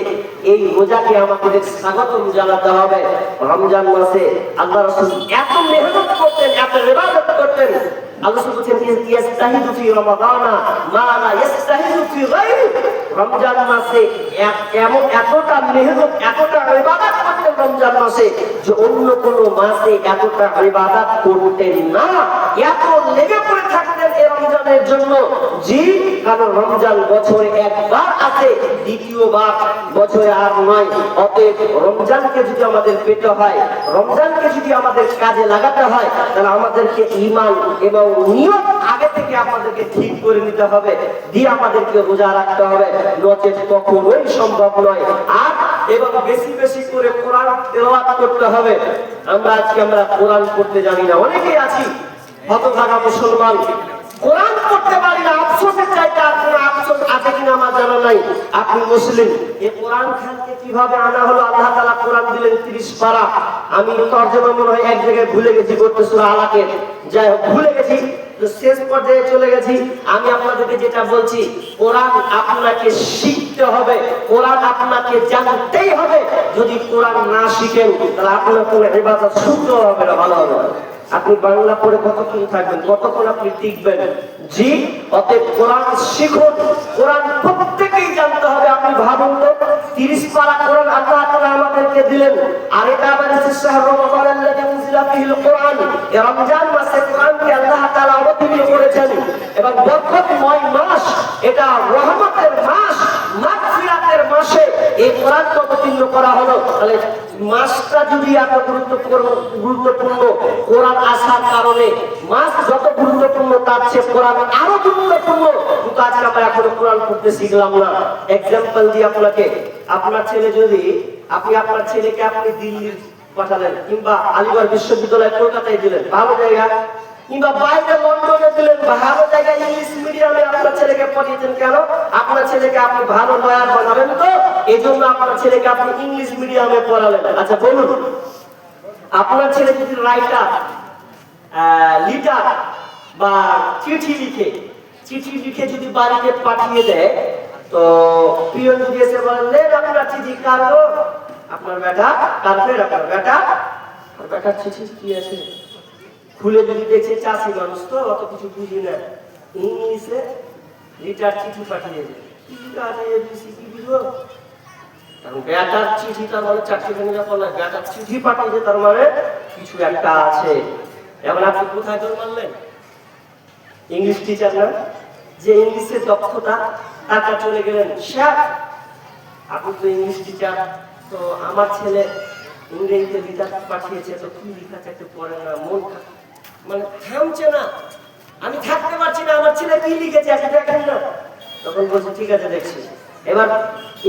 এই রোজাকে আমাদের স্বাগতম জানাতে হবে। রমজান মাসে আল্লাহ রাসূল এত মেহনত করতেন, এত ইবাদত করতেন। আল্লাহ বলছেন ইয়াস্তাহিদু ফি রমাদানা মা লা ইয়াস্তাহিদু ফি গায়রি। রমজান মাসে এতটা মেহনত, এতটা ইবাদত করতেন রমজান মাসে যে অন্য কোন মাসে এতটা ইবাদত করতেন না। এত লেগে পড়ে থাকতেন এই রমজানের জন্য। জি, কারণ রমজান বছরে একবার আসে, দ্বিতীয়বার বছরে আর নয়। অতএব রমজানকে যদি আমাদের পেতে হয়, রমজানকে যদি আমাদের কাজে লাগাতে হয়, তাহলে আমাদেরকে ঈমান এবং নিয়ত আগে থেকে আমাদেরকে ঠিক করে নিতে হবে, দিয়ে আমাদেরকে রোজা রাখতে হবে, নচেত কখনোই সম্ভব নয়। আর এবং বেশি বেশি করে কোরআন তেলাওয়াত করতে হবে। আমরা কোরআন পড়তে জানি না, অনেকেই আছি হতভাগা মুসলমান, কোরআন পড়তে পারি না। আফসোসের চাইতে আর কোনো আফসোস আছে কিনা আমার জানা নাই। আপনি মুসলিম, এই কোরআন খানকে কিভাবে আনা হলো? আল্লাহ তাআলা কোরআন দিলেন 30 পারা। আমি তরজমা মনে হয় এক জায়গায় ভুলে গেছি পড়তে, সূরা আলাকের। যাই হোক, ভুলে গেছি, তো শেষ পর্যায়ে চলে গেছি। আমি আপনাদেরকে যেটা বলছি, কোরআন আপনাকে শিখতে হবে, কোরআন আপনাকে জানতেই হবে। যদি কোরআন না শিখেন তাহলে আপনার কোনো ইবাদত শুদ্ধ হবে না, ভালো হবে না। আপনি বাংলা পড়ে কতক্ষণ থাকবেন, কতক্ষণ আপনি টিকবেন? জি, অতএব কোরআন শিখুন, কোরআন প্রত্যেকেই জানতে হবে। আপনি ভাবুন তো, 30 পারা কোরআন আল্লাহ তাআলা আমাদেরকে দিলেন, আর এটা আবার শাহরু রমাদানাল্লাযী উনজিলা ফীহিল কোরআন। এই রমজান মাসে কোরআনকে আল্লাহ তাআলা অবতীর্ণ করেছেন এবং বরকতময় মাস, এটা রহমতের মাস, মাগফিরাতের মাসে এই কোরআনকে অবতীর্ণ করা হলো। তাহলে মাসটা যদি এত গুরুত্বপূর্ণ, কোরআন আসার কারণে মাস যত গুরুত্বপূর্ণ তার চেয়ে কোরআন আরো গুরুত্বপূর্ণ। কিন্তু আজকে আমরা এখনো কোরআন পড়তে শিখলাম না। এক্সাম্পল দিই আপনাকে, আপনার ছেলে যদি আপনার ছেলেকে আপনি দিল্লি পাঠালেন, কিংবা আলিগড় বিশ্ববিদ্যালয় কলকাতায় দিলেন, ভালো জায়গা, কিংবা বাইরে লন্ডনে দিলেন, ভালো জায়গায় ইংলিশ মিডিয়ামে আপনার ছেলেকে পাঠিয়েছেন। কেন? আপনার ছেলেকে আপনি ভালো লয়ার বানাবেন, তো এই জন্য আপনার ছেলেকে আপনি ইংলিশ মিডিয়ামে পড়ালেন। আচ্ছা বলুন, আপনার ছেলে যদি রাইটার, লিটার বা চিঠি লিখে যদি বাড়িতে পাঠিয়ে দেয়, তো পিয়ন যদি এসে বললেন আপনার চিঠি কার গো? আপনার বেটা কাঁদবে, আপনার বেটার চিঠি কি আছে? খুলে যদি দেখছে চাষি মানুষ তো অত কিছু বুঝি না, ইংলিশে লিটার চিঠি পাঠিয়েছে, কি বুঝবো? কারণ বেটার চিঠি তার মানে চাকরি ভেঙে যাবো না, বেটার চিঠি পাঠিয়েছে তার মানে কিছু একটা আছে। এবার আপনি কোথায় দৌড় মারলেন? ইংলিশ টিচার না, যে ইংলিশের দক্ষতা, তার চলে গেলেন স্যার আপনি তো ইংলিশ টিচার, তো আমার ছেলে ইংরেজিতে লিটার পাঠিয়েছে, তো কি লিখাটা একটু পড়ে না, মন মানে থামছে না, আমি থাকতে পারছি না, আমার ছেলে কি লিখেছে আজকে দেখেন না। তখন বলছে ঠিক আছে দেখছি। এবার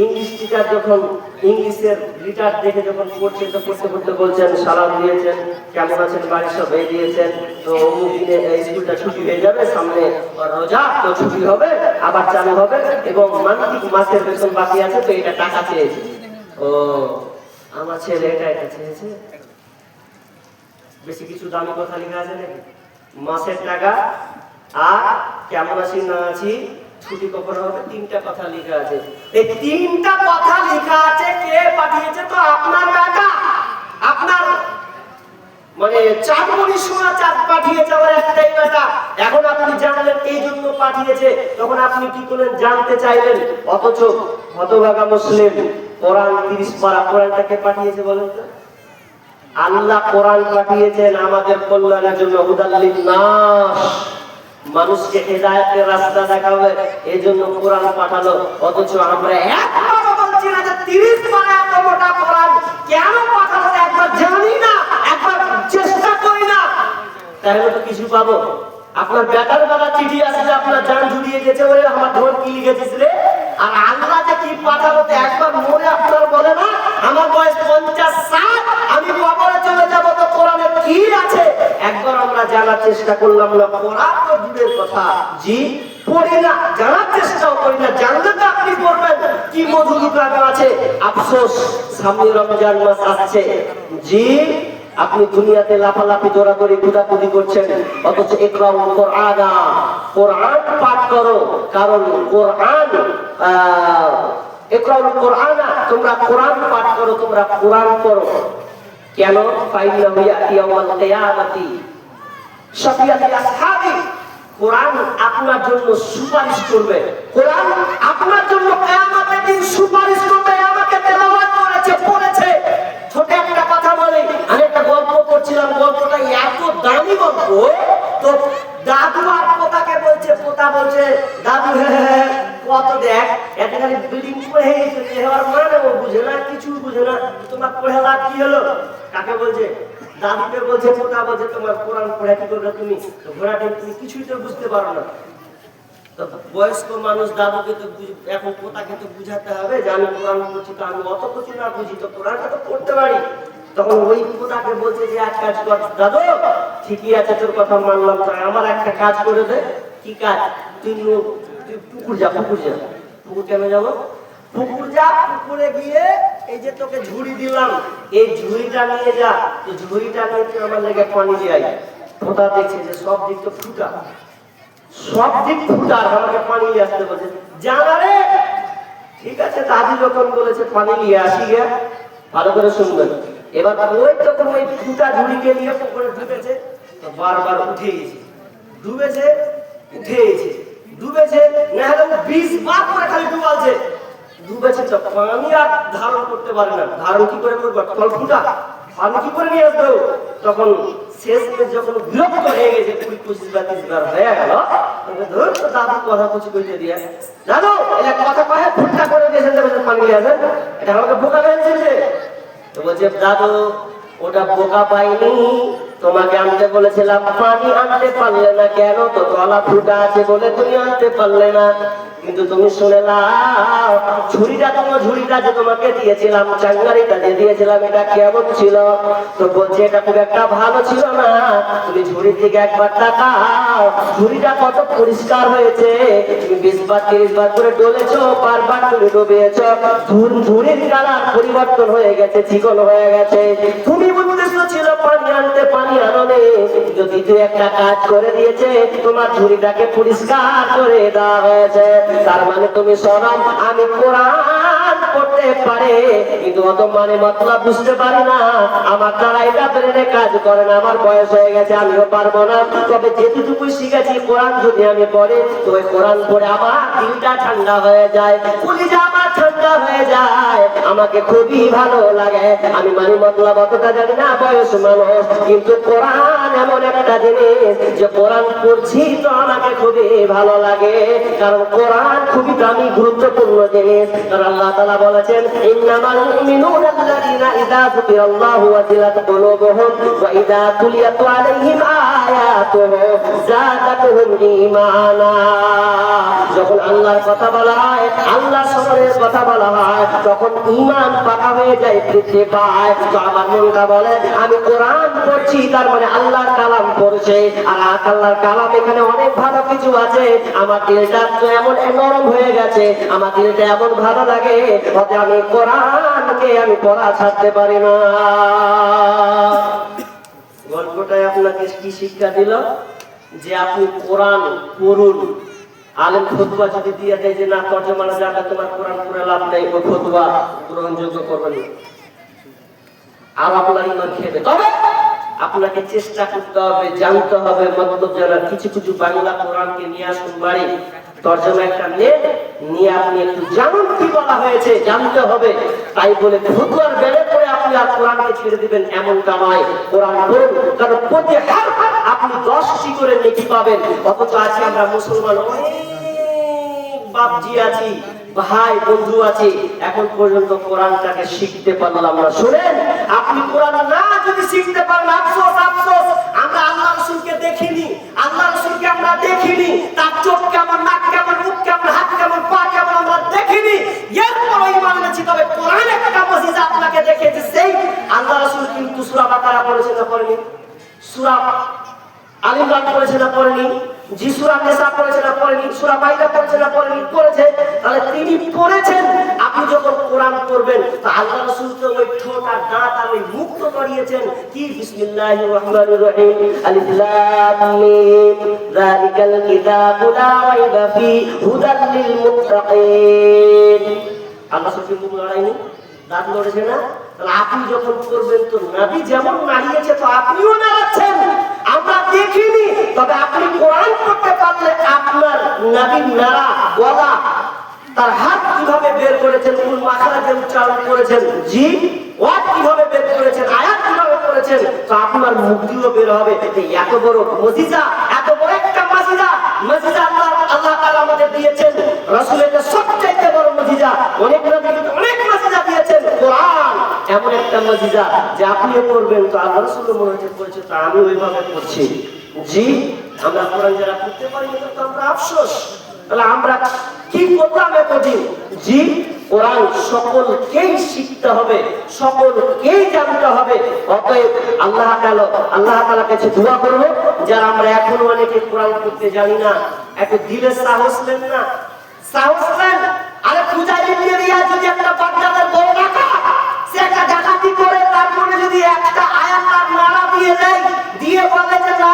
ইংলিশ টিচার যখন ইংলিশের লিটার দেখে যখন পড়ছেন, তো পড়তে পড়তে বলছেন সালাম দিয়েছেন, কেমন আছেন, বাড়ির সব এই দিয়েছেন, তো অমুক দিনে স্কুলটা ছুটি হয়ে যাবে, সামনে রোজা, তো ছুটি হবে, আবার চালু হবে, এবং মান্থলিক মাসের বেতন বাকি আছে, তো এটা টাকা চেয়েছে। ও আমার ছেলে এটা চেয়েছে, বেশি কিছু দামি কথা লেখা আছে নাকি? মাসের টাকা আর কেমন আছি না আছি, ছুটি কখন হবে, 3টা কথা লেখা আছে। এই 3টা কথা লেখা আছে, কে পাঠিয়েছে? তো আপনার বেটা, আপনার মানে চাঁদমণি সোনা চাঁদ পাঠিয়েছে, আমার একটাই বেটা। এখন আপনি জানলেন এই জন্য পাঠিয়েছে, তখন আপনি কি করলেন? জানতে চাইলেন। অথচ হতভাগা মুসলিম, কোরআন 30 পারা, কোরআনটাকে পাঠিয়েছে বলেন তো? আল্লাহ কোরআন পাঠিয়েছেন আমাদের কল্যাণের জন্য, হুদাল লিন্নাস, মানুষকে হেদায়েতের রাস্তা দেখাবে, এই জন্য কোরআন পাঠালো। অথচ আমরা একবারও বলছি না যে 30 পারা এত মোটা কোরআন কেন পাঠালো, একবার জানি না, একবার চেষ্টা করি না, তাহলে তো কিছু পাবো। আপনার বেটার বেলা চিঠি আসলে আপনার জান জুড়িয়ে গেছে, ওরে আমার ধর কি লিখেছিস রে, আর আল্লাহ যে কি পাঠালো একবার মনে আপনার বলে না, আমার বয়স 50-60, আমি কবরে চলে যাব, তো কোরআনে কি আছে একবার আমরা জানার চেষ্টা করলাম না। কোরআন তো দূরের কথা, জি পড়ি না, জানার চেষ্টাও করি না, জানলে তো আপনি পড়বেন কি মধু লুকানো আছে। আফসোস, সামনে রমজান মাস আসছে, জি আপনি দুনিয়াতে লাফালাফি দৌড়াদৌড়ি কুদাকুদি করছেন, অথচ ইকরাউল কোরআন, কোরআন পাঠ করো, কারণ কোরআন ইকরাউল কোরআন, তোমরা কোরআন পাঠ করো, তোমরা কোরআন পড়ো। কেন? ফাইনাহু ইয়াতি ইয়াউমাল কিয়ামাতি, শাফিয়াতুল আসহাবি, কোরআন আপনার জন্য সুপারিশ করবে, কোরআন আপনার জন্য কিয়ামতের দিন সুপারিশ করবে। আমাকে তেলাওয়াত করেছে, পড়েছে। ছোট একটা কথা বলি, আমি একটা গল্প পড়ছিলাম, গল্পটা এত দামি গল্প, তো দাদু আর পোতাকে বলছে, পোতা বলছে দাদু কত দেখ এত খালি বিল্ডিং পড়ে গেছে, আর মানে ও বুঝে না, কিছু বুঝে না, তোমার পড়ে লাভ কি হলো? কাকে বলছে? দাদুকে বলছে। পোতা বলছে তোমার কোরআন পড়ে কি করবে তুমি? ঘোড়াটা তুমি কিছুই তো বুঝতে পারো না। তো বয়স্ক মানুষ দাদুকে তো এখন পোতাকে তো বুঝাতে হবে যে আমি কোরআন পড়ছি, তো আমি অত কিছু না বুঝি, তো কোরআনটা তো পড়তে পারি। তখন ওই পোতাকে বলছে যে এক কাজ কর দাদু, ঠিকই আছে তোর কথা মানলাম, তো আমার একটা কাজ করে দে। কি কাজ? তুই পুকুর যা, পুকুর যা। পুকুর কেন যাবো? পুকুর যা, পুকুরে গিয়ে এই যে তোকে ঝুড়ি দিলাম, এই ঝুড়িটা নিয়ে যা, এই ঝুড়িটা নিয়ে তুই আমার লেগে পানি দিয়ে আয়। পোতা দেখছে যে সব দিক তো ফুটা, সব দিক ফুটা, আমাকে পানি নিয়ে আসতে বলছে। জানা রে, ঠিক আছে দাদি যখন বলেছে পানি নিয়ে আসি গে, ভালো করে শুনবেন। এবার ওই তখন ওই ফুটা ঝুড়িকে নিয়ে পুকুরে ঢুকেছে, তো বারবার উঠে গেছে, ডুবেছে, উঠে গেছে, ডুবেছে, না হলে 20 বার করে খালি ডুবালছে। ডুবেছে তো পানি আর ধারণ করতে পারে না, ধারণ কি করে করবো? তল ফুটা পানি কি করে নিয়ে আসবো? তখন শেষমেশ যখন বিরক্ত হয়ে গেছে, 20-25 বার 30 বার হয়ে গেল, ধর তো দাদু কথা কিছু কইতে দিয়ে, দাদু এটা কথা কয়ে ফুটা করে দিয়েছেন, পানি নিয়ে আসেন, এটা আমাকে বোকা বেরিয়েছে। তো বলছে দাদু ওটা বোকা পাইনি, তোমাকে আনতে বলেছিলাম, পানি আনতে পারলে না কেন? তো তলা ফুটা আছে বলে তুমি আনতে পারলে না। কিন্তু তুমি শুনে নাও, ঝুড়িটা, তোমার ঝুড়িটা যে তোমাকে দিয়েছিলাম, চাঙ্গারিটা যে দিয়েছিলাম, এটা কেমন ছিল? তো বলছে এটা খুব একটা ভালো ছিল না, তুমি ঝুড়ির দিকে একবার তাকাও, ঝুড়িটা কত পরিষ্কার হয়েছে, তুমি 20 বার 30 বার করে ডলেছো, বারবার তুমি ডুবিয়েছ, ঝুড়ির কালার পরিবর্তন হয়ে গেছে, চিকন হয়ে গেছে। তুমি বলতেছো ছিল পানি আনতে, পানি আনলে, যদি তুই একটা কাজ করে দিয়েছে, তোমার ঝুড়িটাকে পরিষ্কার করে দেওয়া হয়েছে। তার মানে তুমি শোনাম, আমি কোরআন পড়তে পারে কিন্তু অত মানে মতলব বুঝতে পারি না, আমার দ্বারা এটা ব্রেনে কাজ করে না, আমার বয়স হয়ে গেছে, আমিও পারবো না। তবে যেটুকু শিখেছি কোরআন যদি আমি পড়ে, তো ওই কোরআন পড়ে আমার দিলটা ঠান্ডা হয়ে যায়, কলিজা আমার ঠান্ডা হয়ে যায়, আমাকে খুবই ভালো লাগে। আমি মানে মতলব অতটা জানি না, বয়স মানুষ, কিন্তু কোরআন এমন একটা জিনিস যে কোরআন পড়ছি তো আমাকে খুবই ভালো লাগে, কারণ কোরআন খুবই দামি গুরুত্বপূর্ণ জিনিস। কারণ আল্লাহ তাআলা বলেছেন ইন্নামাল মুমিনুনা আল্লাযীনা ইযা যুকিরাল্লাহু ওয়াজিলাত কুলুবুহুম ওয়া ইযা তুলিয়াত আলাইহিম আয়াতুহু যাদাতুহুম ঈমানা। যখন আল্লাহর কথা বলা হয়, আল্লাহর স্মরণের কথা বলা হয়, তখন ঈমান পাকা হয়ে যায়, বৃদ্ধি পায়। তো আমার মনটা বলে আমি কোরআন পড়ছি, তার মানে আল্লাহর কালাম পড়ছে, আর আল্লাহর কালাম এখানে অনেক ভালো কিছু আছে। আমার দিলটা তো এমন নরম হয়ে গেছে, আমার দিলটা এমন ভালো লাগে, হতে আমি কোরআনকে আমি পড়া ছাড়তে পারি না। গল্পটাই আপনাকে কি শিক্ষা দিল? যে আপনি কোরআন পড়ুন। আলেম ফতোয়া যদি দিয়ে দেয় যে না তর্জমানা যাবে, তোমার কোরআন পড়ে লাভ নেই, ওই ফতোয়া গ্রহণযোগ্য করবেন না, আর আপনার ইমান খেবে। তবে আপনাকে চেষ্টা করতে হবে, জানতে হবে, মতলব জানার। কিছু কিছু বাংলা কোরআনকে নিয়ে আসুন বাড়ি, তর্জমা একটা নিয়ে আপনি একটু জানুন কি বলা হয়েছে, জানতে হবে। তাই বলে ফতোয়ার বেড়ে পড়ে আপনি আর কোরআনকে ছেড়ে দিবেন এমনটা নয়। কোরআন পড়ুন, কারণ প্রতি হার আপনি 10টি করে নেকি পাবেন। অথচ আজকে আমরা মুসলমান অনেক বাপজি আছি, ভাই বন্ধু আছে, এখন পর্যন্ত কোরআনটাকে শিখতে পারলাম না। শুনেন, আপনি কোরআন না যদি শিখতে পারেন, আফসোস আফসোস, আমরা আল্লাহ রাসূলকে দেখিনি, আল্লাহ রাসূলকে আমরা দেখিনি, তার চোখ কেমন, নাক কেমন, মুখ কেমন, হাত কেমন, পা কেমন আমরা দেখিনি, এরপরও ঈমান এনেছি। তবে কোরআন একটা মুজিজা আপনাকে দেখিয়েছে, সেই আল্লাহ রাসূল কিন্তু সূরা বাকারা পড়েছেন না পড়েনি? সূরা আল ইমরান পড়েছে না পড়েনি? জি সূরা নিসা পড়েছে না পড়েনি? সূরা মাইদা পড়েছে না পড়েনি? পড়েছে। তাহলে তিনি পড়েছেন। আপনি যখন কোরআন পড়বেন, তো আল্লাহ রাসূল তো ওই ঠোঁট আর দাঁত আর ওই মুখ তো করিয়েছেন কি বিসমিল্লাহির রহমানির রহিম, আলিফ লাম মিম, যালিকাল কিতাবু লা রাইবা ফি হুদাল লিল মুত্তাকিন। আল্লাহ রাসূল মুখ লড়াইনি, দাঁত লড়েছে না? তাহলে আপনি যখন করবেন, তো নবী যেমন নাড়িয়েছে তো আপনিও নাড়াচ্ছেন। আমরা দেখিনি, তবে আপনি কোরআন পড়তে পারলে আপনার নবীর নারা গলা তার হাত কিভাবে বের করেছেন, কোন মাখরাজে উচ্চারণ করেছেন, জি ওয়াজ কিভাবে বের করেছেন, আয়াত কিভাবে করেছেন, তো আপনার মুখ দিয়েও বের হবে। এত বড় মুজিজা, এত বড় একটা মুজিজা, মুজিজা আল্লাহ তাআলা আমাদের দিয়েছেন। রাসূলের সবচেয়ে বড় মুজিজা, অনেক নবীকে অনেক মুজিজা দিয়েছেন, কোরআন এমন একটা মুজিজা যে আপনিও পড়বেন তো আল্লাহ রাসূল মনে হচ্ছে পড়ছে, তা আমি ওইভাবে পড়ছি। জি আমরা কোরআন যারা পড়তে পারি না তো আমরা আফসোস। তাহলে আমরা কি করলাম এতদিন? জি কোরআন সকলকেই শিখতে হবে, সকলকেই জানতে হবে। অতএব আল্লাহ তাআলার কাছে দোয়া করব, যারা আমরা এখনো অনেকে কোরআন পড়তে জানি না, একটু দিলে সাহস নেন না, সাহস নেন। আরে পূজা ইন্ডিয়া যদি একটা বাচ্চাদের বড় টাকা সে একটা ডাকাতি করে, তারপরে যদি একটা আয়াত আর নারা দিয়ে দেয়, দিয়ে বলে যে না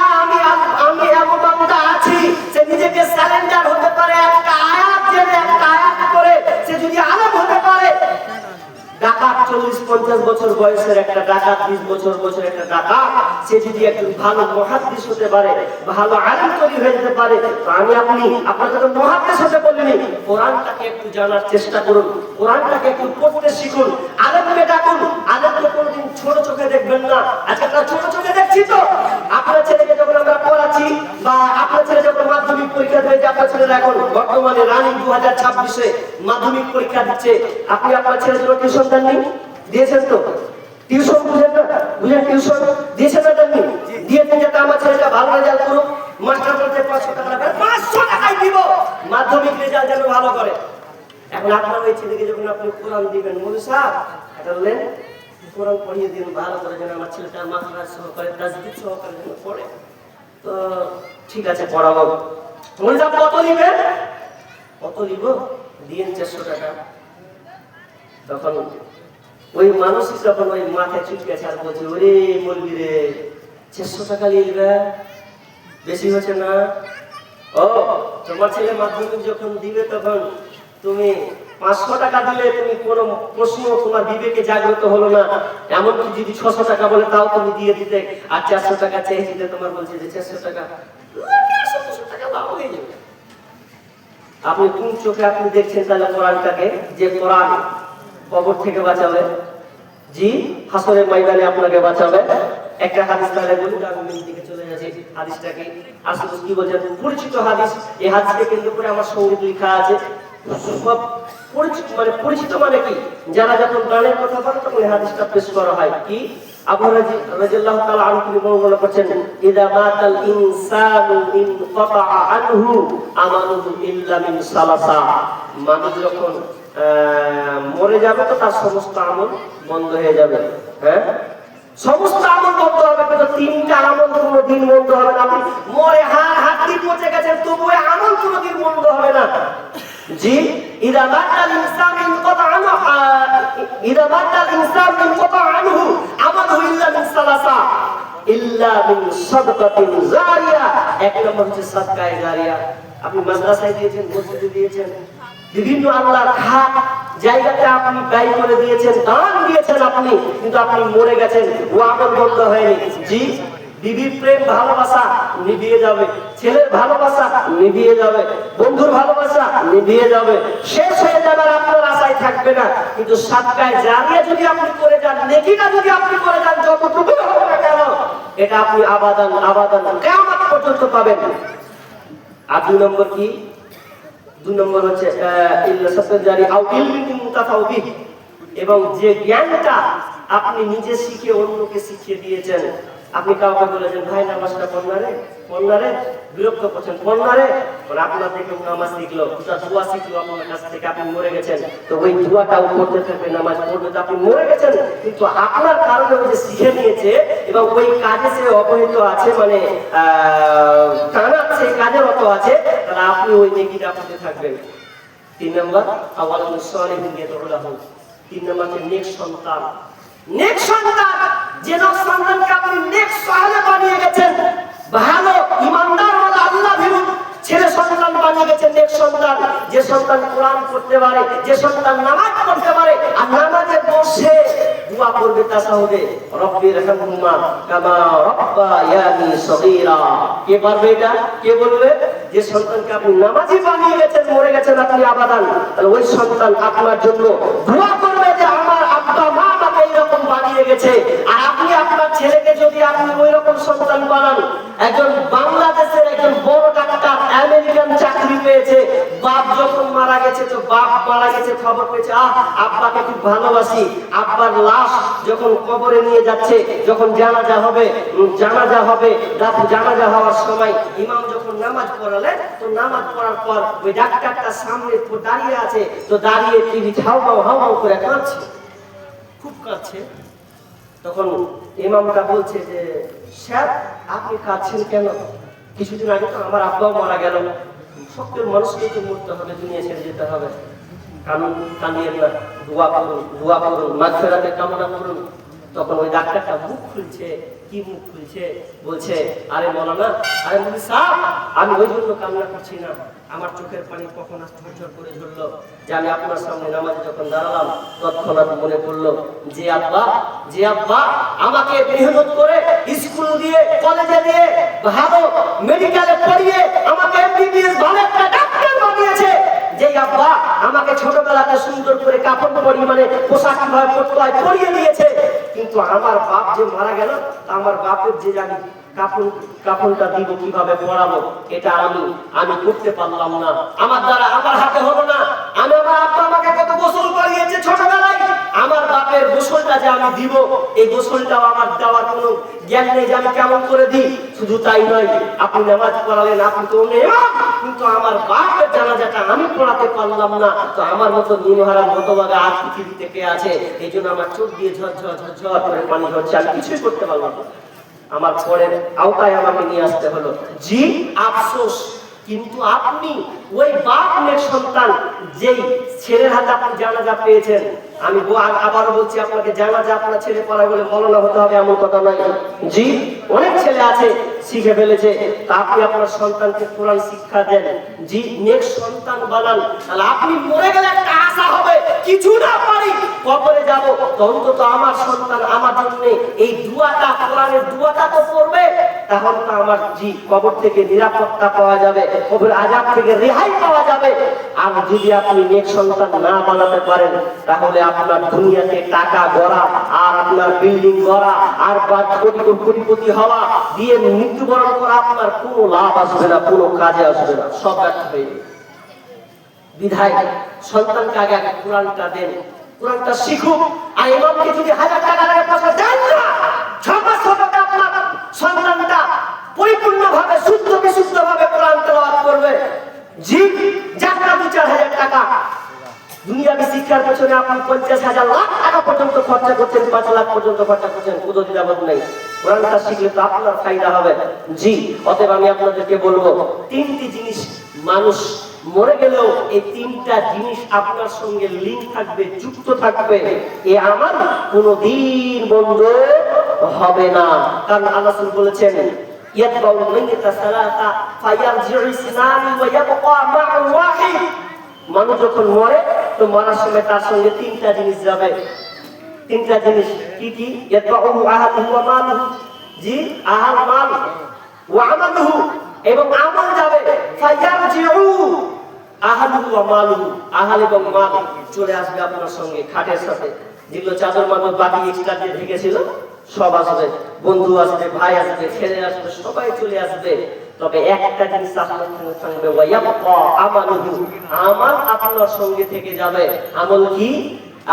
আমি এমন বান্দা আছি, সে নিজেকে সারেন্ডার হতে পারে, একটা আয়াত জেনে একটা আয়াত করে সে যদি আলেম হতে পারে। ডাকাত 40-50 বছর বয়সের একটা ডাকাত, 20 বছর একটা ডাকাত, সে যদি একজন ভালো মুহাদ্দিস হতে পারে, ভালো আলেম তৈরি হয়ে যেতে পারে, তো আমি আপনাকে তো মুহাদ্দিস হতে বলিনি, কোরআনটাকে একটু জানার চেষ্টা করুন, কোরআনটাকে একটু পড়তে শিখুন, আলেমকে ডাকুন। আলেমকে কোনোদিন ছোট চোখে দেখবেন না। আজকে আমরা ছোট চোখে দেখছি তো, আপনার ছেলেকে যখন আমরা পড়াচ্ছি বা আপনার ছেলে যখন মাধ্যমিক পরীক্ষা দিয়েছে, আপনার ছেলেরা এখন বর্তমানে রানিং 2026-এ মাধ্যমিক পরীক্ষা দিচ্ছে, আপনি আপনার ছেলের জন্য টিউশন দেননি? দিয়েছেন তো? টিউশন বুঝেন না? টিউশন দিয়েছেন না? দেননি? দিয়েছেন যাতে আমার ছেলেটা ভালো রেজাল্ট করুক। মাস্টার বলতে 500 টাকা লাগবে, 500 টাকাই দিব, মাধ্যমিক রেজাল্ট যেন ভালো করে। এখন আপনার ওই ছেলেকে যখন আপনি কোরআন দিবেন, মৌলভী সাহেব এটা বললেন কোরআন পড়িয়ে দিন ভালো করে, যেন আমার ছেলেটা মাখরাজ সহকারে তাজবিদ সহকারে যেন পড়ে, তো ঠিক আছে পড়াবো। মৌলভী সাহেব কত নিবেন? কত নিব? দিন 400 টাকা। তখন ওই মানুষই যখন ওই মাথায় চুটকে ছাড় বলছে, ওরে মৌলভী রে 600 টাকা নিবে, বেশি হচ্ছে না? ও তোমার ছেলে মাধ্যমিক যখন দিবে তখন তুমি 500 টাকা দিলে তুমি কোনো প্রশ্ন তোমার বিবেকে জাগ্রত হলো না, এমনকি যদি 600 টাকা বলে তাও তুমি দিয়ে দিতে, আর 400 টাকা চেয়ে দিতে তোমার বলছে যে 400 টাকা, 400 টাকা লাভ হয়ে যাবে। আপনি কোন চোখে আপনি দেখছেন তাহলে কোরআনটাকে, যে কোরআন কবর থেকে বাঁচাবে, জি হাসরের ময়দানে আপনাকে বাঁচাবে। একটা হাদিস তাহলে বলি, আমি দিকে চলে যাচ্ছি। হাদিসটা কি আসলে কি বলছেন? পরিচিত হাদিস। এই হাদিসকে কেন্দ্র করে আমার সঙ্গীত লেখা আছে। সব পরিচিত মানে কি, যারা যখন গানের কথা বলে তখন এই হাদিসটা পেশ করা হয়। কি আবু রাদিয়াল্লাহু তাআলা আনহু তিনি বর্ণনা করছেন, ইদা মাতাল ইনসানু ইনকাতা আনহু আমালুহু ইল্লা মিন সালাসা। মানুষ যখন মরে যাবে তো তার সমস্ত আমল বন্ধ হয়ে যাবে। হ্যাঁ, সমস্ত আমল বন্ধ হবে, কিন্তু 3টা আমল কোনোদিন বন্ধ হবে না। আপনি মরে হাড় পচে গেছেন, তবু ওই আমল কোনোদিন বন্ধ হবে না। জি ইদা মাতাল ইনসান ইনকাতা আনহু আমালুহু ইল্লা মিন সালাসা ইল্লা মিন সাদকাতিন জারিয়া। এক নম্বর হচ্ছে সাদকায়ে জারিয়া। আপনি মাদ্রাসায় দিয়েছেন, মসজিদে দিয়েছেন, বিভিন্ন আল্লাহর খাত জায়গাতে আপনি ব্যয় করে দিয়েছেন, দান দিয়েছেন আপনি, কিন্তু আপনি মরে গেছেন, ও আমল বন্ধ হয়নি। জি বিবির প্রেম ভালোবাসা নিভিয়ে যাবে, ছেলের ভালোবাসা নিভিয়ে যাবে, বন্ধুর ভালোবাসা নিভিয়ে যাবে, শেষ হয়ে যাবে, আপনার আশায় থাকবে না। কিন্তু সাদকায়ে জারিয়া যদি আপনি করে যান, নেকিটা যদি আপনি করে যান, যতটুকু হোক না কেন, এটা আপনি আবাদান কিয়ামত পর্যন্ত পাবেন। আর 2 নম্বর কি? 2 নম্বর হচ্ছে এবং যে জ্ঞানটা আপনি নিজে শিখে অন্যকে শিখিয়ে দিয়েছেন। আপনি কাউকে বলেছেন, ভাই নামাজটা পড়নারে বিরক্ত করছেন, পড়নারে আপনার থেকে নামাজ শিখলো, দোয়া শিখলো আপনার কাছ থেকে, আপনি মরে গেছেন, তো ওই দোয়াটাও করতে থাকবে, নামাজ পড়বে, তো আপনি মরে গেছেন, কিন্তু আপনার কারণে ওই যে শিখে নিয়েছে এবং ওই কাজে সে অবহিত আছে, মানে টানাচ্ছে, কাজের মতো আছে, তাহলে আপনি ওই নেকিটা করতে থাকবেন। 3 নম্বর আওয়ালাদুস সালিহিন ইয়াদউলাহু। 3 নম্বর হচ্ছে নেক সন্তান। নেক সন্তান, যে সন্তানকে আপনি নেক সালেহ বানিয়ে গেছেন, ভালো ইমানদার ওয়ালা আল্লাহ ভীরু ছেলে সন্তান বানিয়ে গেছেন, নেক সন্তান, যে সন্তান কোরআন পড়তে পারে, যে সন্তান নামাজ পড়তে পারে, আর নামাজে বসে দোয়া করবে তাসাহুদে, রব্বির হামহুমা কামা রাব্বায়ানি সগীরা। কে পারবে এটা? কে বলবে? যে সন্তানকে আপনি নামাজি বানিয়ে গেছেন, মরে গেছেন আপনি আবাদান, তাহলে ওই সন্তান আপনার জন্য দোয়া করবে যে আমার আব্বা মা আমাকে এইরকম বানিয়ে গেছে। আর আপনি আপনার ছেলেকে যদি আপনি ওই রকম সন্তান বানান, একজন বাংলাদেশের একজন বড় ডাক্তার আমেরিকান চাকরি পেয়েছে, বাপ যখন মারা গেছে, তো বাপ মারা গেছে খবর পেয়েছে, আব্বাকে খুব ভালোবাসি, আব্বার লাশ যখন কবরে নিয়ে যাচ্ছে, যখন জানাজা হবে জানাজা হওয়ার সময় ইমাম যখন নামাজ পড়ালেন, তো নামাজ পড়ার পর ওই ডাক্তারটা সামনে দাঁড়িয়ে আছে, তো দাঁড়িয়ে তিনি হাউ করে কাঁদছে, খুব কাঁদছে। তখন ইমামটা বলছে যে স্যার আপনি কাঁদছেন কেন? কিছুদিন আগে তো আমার আব্বাও মারা গেল, সকল মানুষকে তো মরতে হবে, দুনিয়া ছেড়ে যেতে হবে, কানুন কানিয়ে না, দোয়া করুন মাগফিরাতের কামনা করুন। তখন ওই ডাক্তারটা মুখ খুলছে, কি মুখ খুলছে, বলছে আরে মাওলানা, আরে মুফতি সাহেব, আমি ওই জন্য কামনা করছি না, আমার চোখের পানি কখন ঝরঝর করে ঝরলো যে আমি আপনার সামনে নামাজে যখন দাঁড়ালাম, তৎক্ষণাৎ মনে পড়লো যে আব্বা আমাকে মেহনত করে স্কুল দিয়ে, কলেজে দিয়ে, ভালো মেডিকেলে পড়িয়ে আমাকে এমবিবিএস ভালো একটা ডাক্তার বানিয়েছে, যে আব্বা আমাকে ছোটবেলাতে সুন্দর করে কাপড় পরিয়ে, মানে পোশাক কিভাবে পরতে হয় পরিয়ে দিয়েছে, কিন্তু আমার বাপ যে মারা গেল, আমার বাপের যে আমি কাপড়টা দিব, কিভাবে পড়াবো, এটা আমি করতে পারলাম না, আমার দ্বারা আমার হাতে হলো না। আমার আব্বা আমাকে কত গোসল করিয়েছে ছোটবেলায়, আমার বাপের গোসলটা যে আমি দিব, এই গোসলটাও আমার দেওয়ার কোনো জ্ঞান নেই যে আমি কেমন করে দিই। শুধু তাই নয়, আপনি নামাজ পড়ালেন, আপনি তো কিন্তু আমার বাপের জানাজাটা আমি পড়াতে পারলাম না, তো আমার মতো নিমহারাম হতভাগা আর পৃথিবী থেকে আছে, এই জন্য আমার চোখ দিয়ে ঝরঝর করে পানি ঝরছে, আমি কিছুই করতে পারলাম না, আমার পরের আওতায় আমাকে নিয়ে আসতে হলো। জি আফসোস, কিন্তু আপনি ওই বাপের সন্তান, যেই ছেলের হাতে আপনি জানাজা পেয়েছেন, আমি আবারও বলছি আপনাকে, জানাজা আপনার ছেলে পড়ায় বলে মাওলানা হতে হবে এমন কথা নয়। জি অনেক ছেলে আছে শিখে ফেলেছে, তা আপনি আপনার সন্তানকে কোরআন শিক্ষা দেন, জি নেক্সট সন্তান বানান, তাহলে আপনি মরে গেলে একটা আশা হবে, কিছু না পারি কবরে যাব, অন্তত আমার সন্তান আমার জন্য এই দুয়াটা, কোরআনের দুয়াটা তো পড়বে, তাহলে তো আমার জি কবর থেকে নিরাপত্তা পাওয়া যাবে, কবর আযাব থেকে রেহাই পাওয়া যাবে। আর যদি আপনি নেক্সট সন্তান না বানাতে পারেন, তাহলে আপনার দুনিয়াতে টাকা গড়া আর আপনার বিল্ডিং গড়া আর কোটিপতি হওয়া দিয়ে মৃত্যুবরণ করা আপনার কোনো লাভ আসবে না, কোনো কাজে আসবে না, সব ব্যর্থ হয়ে যাবে। বিধায় সন্তানকে আগে কোরআনটা দেন, কোরআনটা শিখুক। আর ইমামকে যদি 1000 টাকা লাগে পয়সা দেন না, 6 মাস হবে আপনার সন্তানটা পরিপূর্ণভাবে বিশুদ্ধভাবে কোরআন তেলাওয়াত করবে। জি যাত্রা 2-4 হাজার টাকা দুনিয়াবি শিক্ষার পেছনে আপনি 50,000 লাখ টাকা পর্যন্ত খরচা করছেন, 5 লাখ পর্যন্ত খরচা করছেন, কোনো দ্বিধাবোধ নেই। কোরআনটা শিখলে তো আপনার ফায়দা হবে। জি অতএব আমি আপনাদেরকে বলবো, 3টি জিনিস মানুষ মরে গেলেও এই 3টা জিনিস আপনার সঙ্গে লিঙ্ক থাকবে, যুক্ত থাকবে, এ আমার কোনোদিন বন্ধ হবে না। কারণ আল্লাহ বলেছেন ইয়াতবাউল মাইয়িতা সালাতা ফায়ারজিউ ইসনানি ওয়া ইয়াবকা মা'আ ওয়াহিদ, মানুষ যখন মরে তো মরার সময় তার সঙ্গে 3টা জিনিস যাবে। 3টা জিনিস কি কি? ইয়াতবাউহু আহলুহু ওয়া মালুহু, জি আহল মাল ওয়া আমালুহু, এবং আমল যাবে। ফায়ারজিউ আহলুহু ওয়া মালুহু, আহল এবং মাল চলে আসবে আপনার সঙ্গে খাটের সাথে, যেগুলো চাদর মাদর বাকি এক্সট্রা দিয়ে ঢেকেছিল সব আসবে, বন্ধু আসবে, ভাই আসবে, ছেলে আসবে, সবাই চলে আসবে। তবে একটা জিনিস আপনার সঙ্গে থাকবে, ওয়ায়াবকা আমালুহু, আমল আপনার সঙ্গে থেকে যাবে। আমল কি?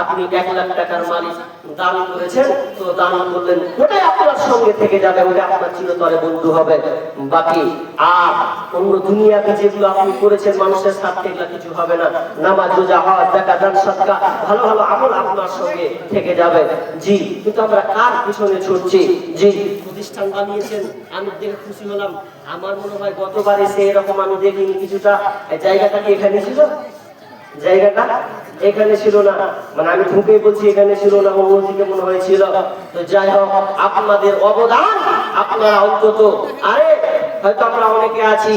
আপনি 1 লাখ টাকার মালিক, দান করেছেন, তো দান করলেন, ওটাই আপনার সঙ্গে থেকে যাবে, ওটা আপনার চিরতরে বন্ধু হবে। বাকি আর অন্য দুনিয়াতে যেগুলো আপনি করেছেন মানুষের সাথে, এগুলো কিছু হবে না। নামাজ, রোজা, হজ, যাকাত, দান, সাদকা, ভালো ভালো আমল আপনার সঙ্গে থেকে যাবে। জি কিন্তু আমরা কার পিছনে ছুটছি? জি প্রতিষ্ঠান বানিয়েছেন, আমি দেখে খুশি হলাম, আমার মনে হয় গতবার এসে এরকম আমি দেখিনি, কিছুটা জায়গাটা কি এখানে ছিল? জায়গাটা এখানে ছিল না, মানে আমি ঠুকেই বলছি এখানে ছিল না, অন্যদিকে মনে হয়েছিল। তো যাই হোক, আপনাদের অবদান আপনারা অন্তত, আরে হয়তো আমরা অনেকে আছি,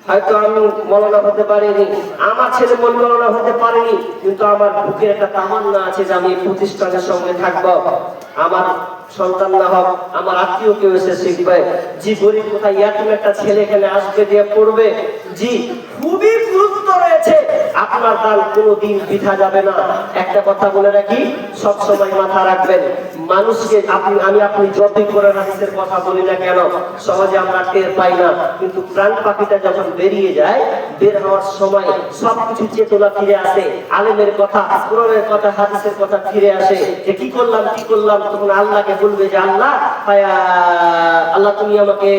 হয়তো আমি মৌলানা হতে পারিনি, আমার ছেলে মৌলানা হতে পারেনি, কিন্তু আমার বুকের একটা তামান্না আছে যে আমি প্রতিষ্ঠানের সঙ্গে থাকবো। আমার সন্তান না হোক, আমার আত্মীয় কেউ এসে শিখবে। জি, গরিব কোথায় ইয়াতিম একটা ছেলে এখানে আসবে, দিয়ে পড়বে। জি, খুবই গুরুত্ব রয়েছে। আপনার দান কোনোদিন বৃথা যাবে না। একটা কথা বলে রাখি, সব সময় মাথা রাখবেন, মানুষকে আপনি যতই করে হাদিসের কথা বলি না কেন, সহজে আমরা টের পাই না, কিন্তু প্রাণ পাখিটা যখন বেরিয়ে যায়, বের হওয়ার সময় সবকিছু চেতনা ফিরে আসে। আলেমের কথা, কোরআনের কথা, হাদিসের কথা ফিরে আসে, যে কি করলাম কি করলাম। তখন আল্লাহকে বলবে যে আল্লাহ, আল্লাহ তুমি আমাকে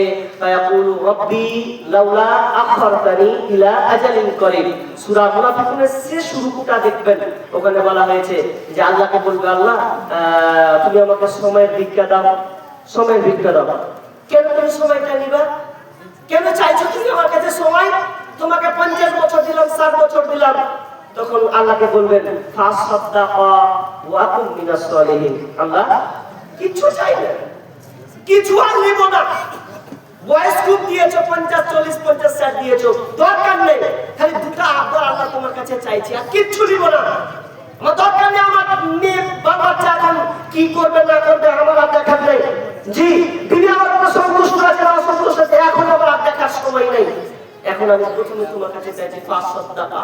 রব্বি লাউলা আখরতানি ইলা আজালিন করিম। সূরা মুনাফিকুনের শেষ রূপটা দেখবেন, ওখানে বলা হয়েছে যে আল্লাহকে বলবে আল্লাহ তুমি আমাকে সময়ের ভিক্ষা দাও, সময়ের ভিক্ষা দাও। কেন তুমি সময়টা নিবা? কেন চাইছো তুমি আমার কাছে সময়? তোমাকে 50 বছর দিলাম, 60 বছর দিলাম। তখন আল্লাহকে বলবেন ফাসাদদাকা ওয়া কুম মিনাস সালিহিন। আল্লাহ কিছু চাই না, কিছু আর নেব না। বয়স খুব দিয়েছো, 50, 40, 50, 60 দিয়েছো, দরকার নেই। খালি দুটো আবদার আল্লাহ তোমার কাছে চাইছি, আর কিচ্ছু নিব না। আমার দরকার নেই আমার মেয়ে বাবা চাকান কি করবে না করবে, আমার আর দেখার নেই। জি, তিনি আমার উপর সন্তুষ্ট আছে, অসন্তুষ্ট আছে, এখন আমার আর দেখার সময় নেই। এখন আমি প্রথমে তোমার কাছে চাইছি ফাসাদদাকা,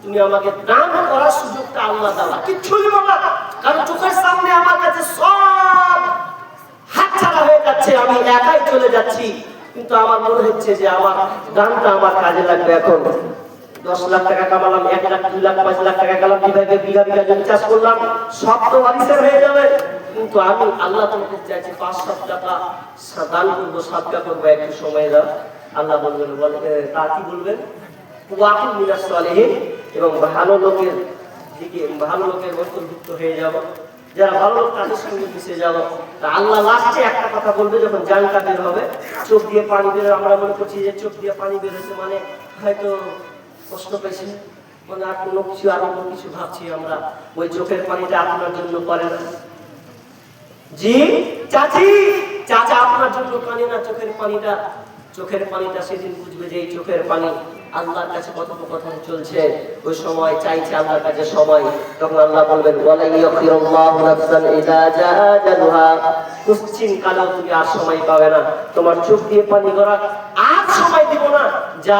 তুমি আমাকে দান করার সুযোগটা আল্লাহ দাও। কিচ্ছু নিব না, কারণ চোখের সামনে আমার কাছে সব হাতছাড়া হয়ে যাচ্ছে, আমি একাই চলে যাচ্ছি। কিন্তু আমার মনে হচ্ছে যে আমার দানটা আমার কাজে লাগবে। এখন 10 লাখ টাকা কামালাম, 1 লাখ, 2 লাখ, 5 লাখ টাকা কামালাম, বিঘা বিঘা জমি চাষ করলাম, সব তো হাদিসের হয়ে যাবে। কিন্তু আমি আল্লাহ তোমাকে চাইছি 5-7 টাকা দান করবো, সাদকা করবো, একটু সময় দাও। আল্লাহ বলবেন, তা কি বলবেন? ওয়াকুম মিনাস সালিহিন, এবং ভালো লোকের দিকে, ভালো লোকের অন্তর্ভুক্ত হয়ে যাব, যারা ভালো লোক তাদের সঙ্গে মিশে যাব। আল্লাহ লাস্টে একটা কথা বলবে, যখন জানটা বের হবে, চোখ দিয়ে পানি বের, আমরা মনে করছি যে চোখ দিয়ে পানি বের হয়েছে মানে হয়তো কষ্ট পেয়েছে, মানে আর কোনো কিছু, আর অন্য কিছু ভাবছি আমরা। ওই চোখের পানিটা আপনার জন্য করে না। জি চাচি, চাচা আপনার জন্য কানে না, চোখের পানিটা, চোখের পানিটা সেদিন বুঝবে যে এই চোখের পানি আল্লাহর কাছে কথোপকথন চলছে। ওই সময় চাইছে আল্লাহর কাছে সময়। তখন আল্লাহ বলবেন ওয়ালা ইয়াখিরুল্লাহু নাফসান ইযা জাআ আজালুহা, কুসচিন কালেও তুমি আর সময় পাবে না। তোমার চোখ দিয়ে পানি গড়া আর সময় দিব না। যা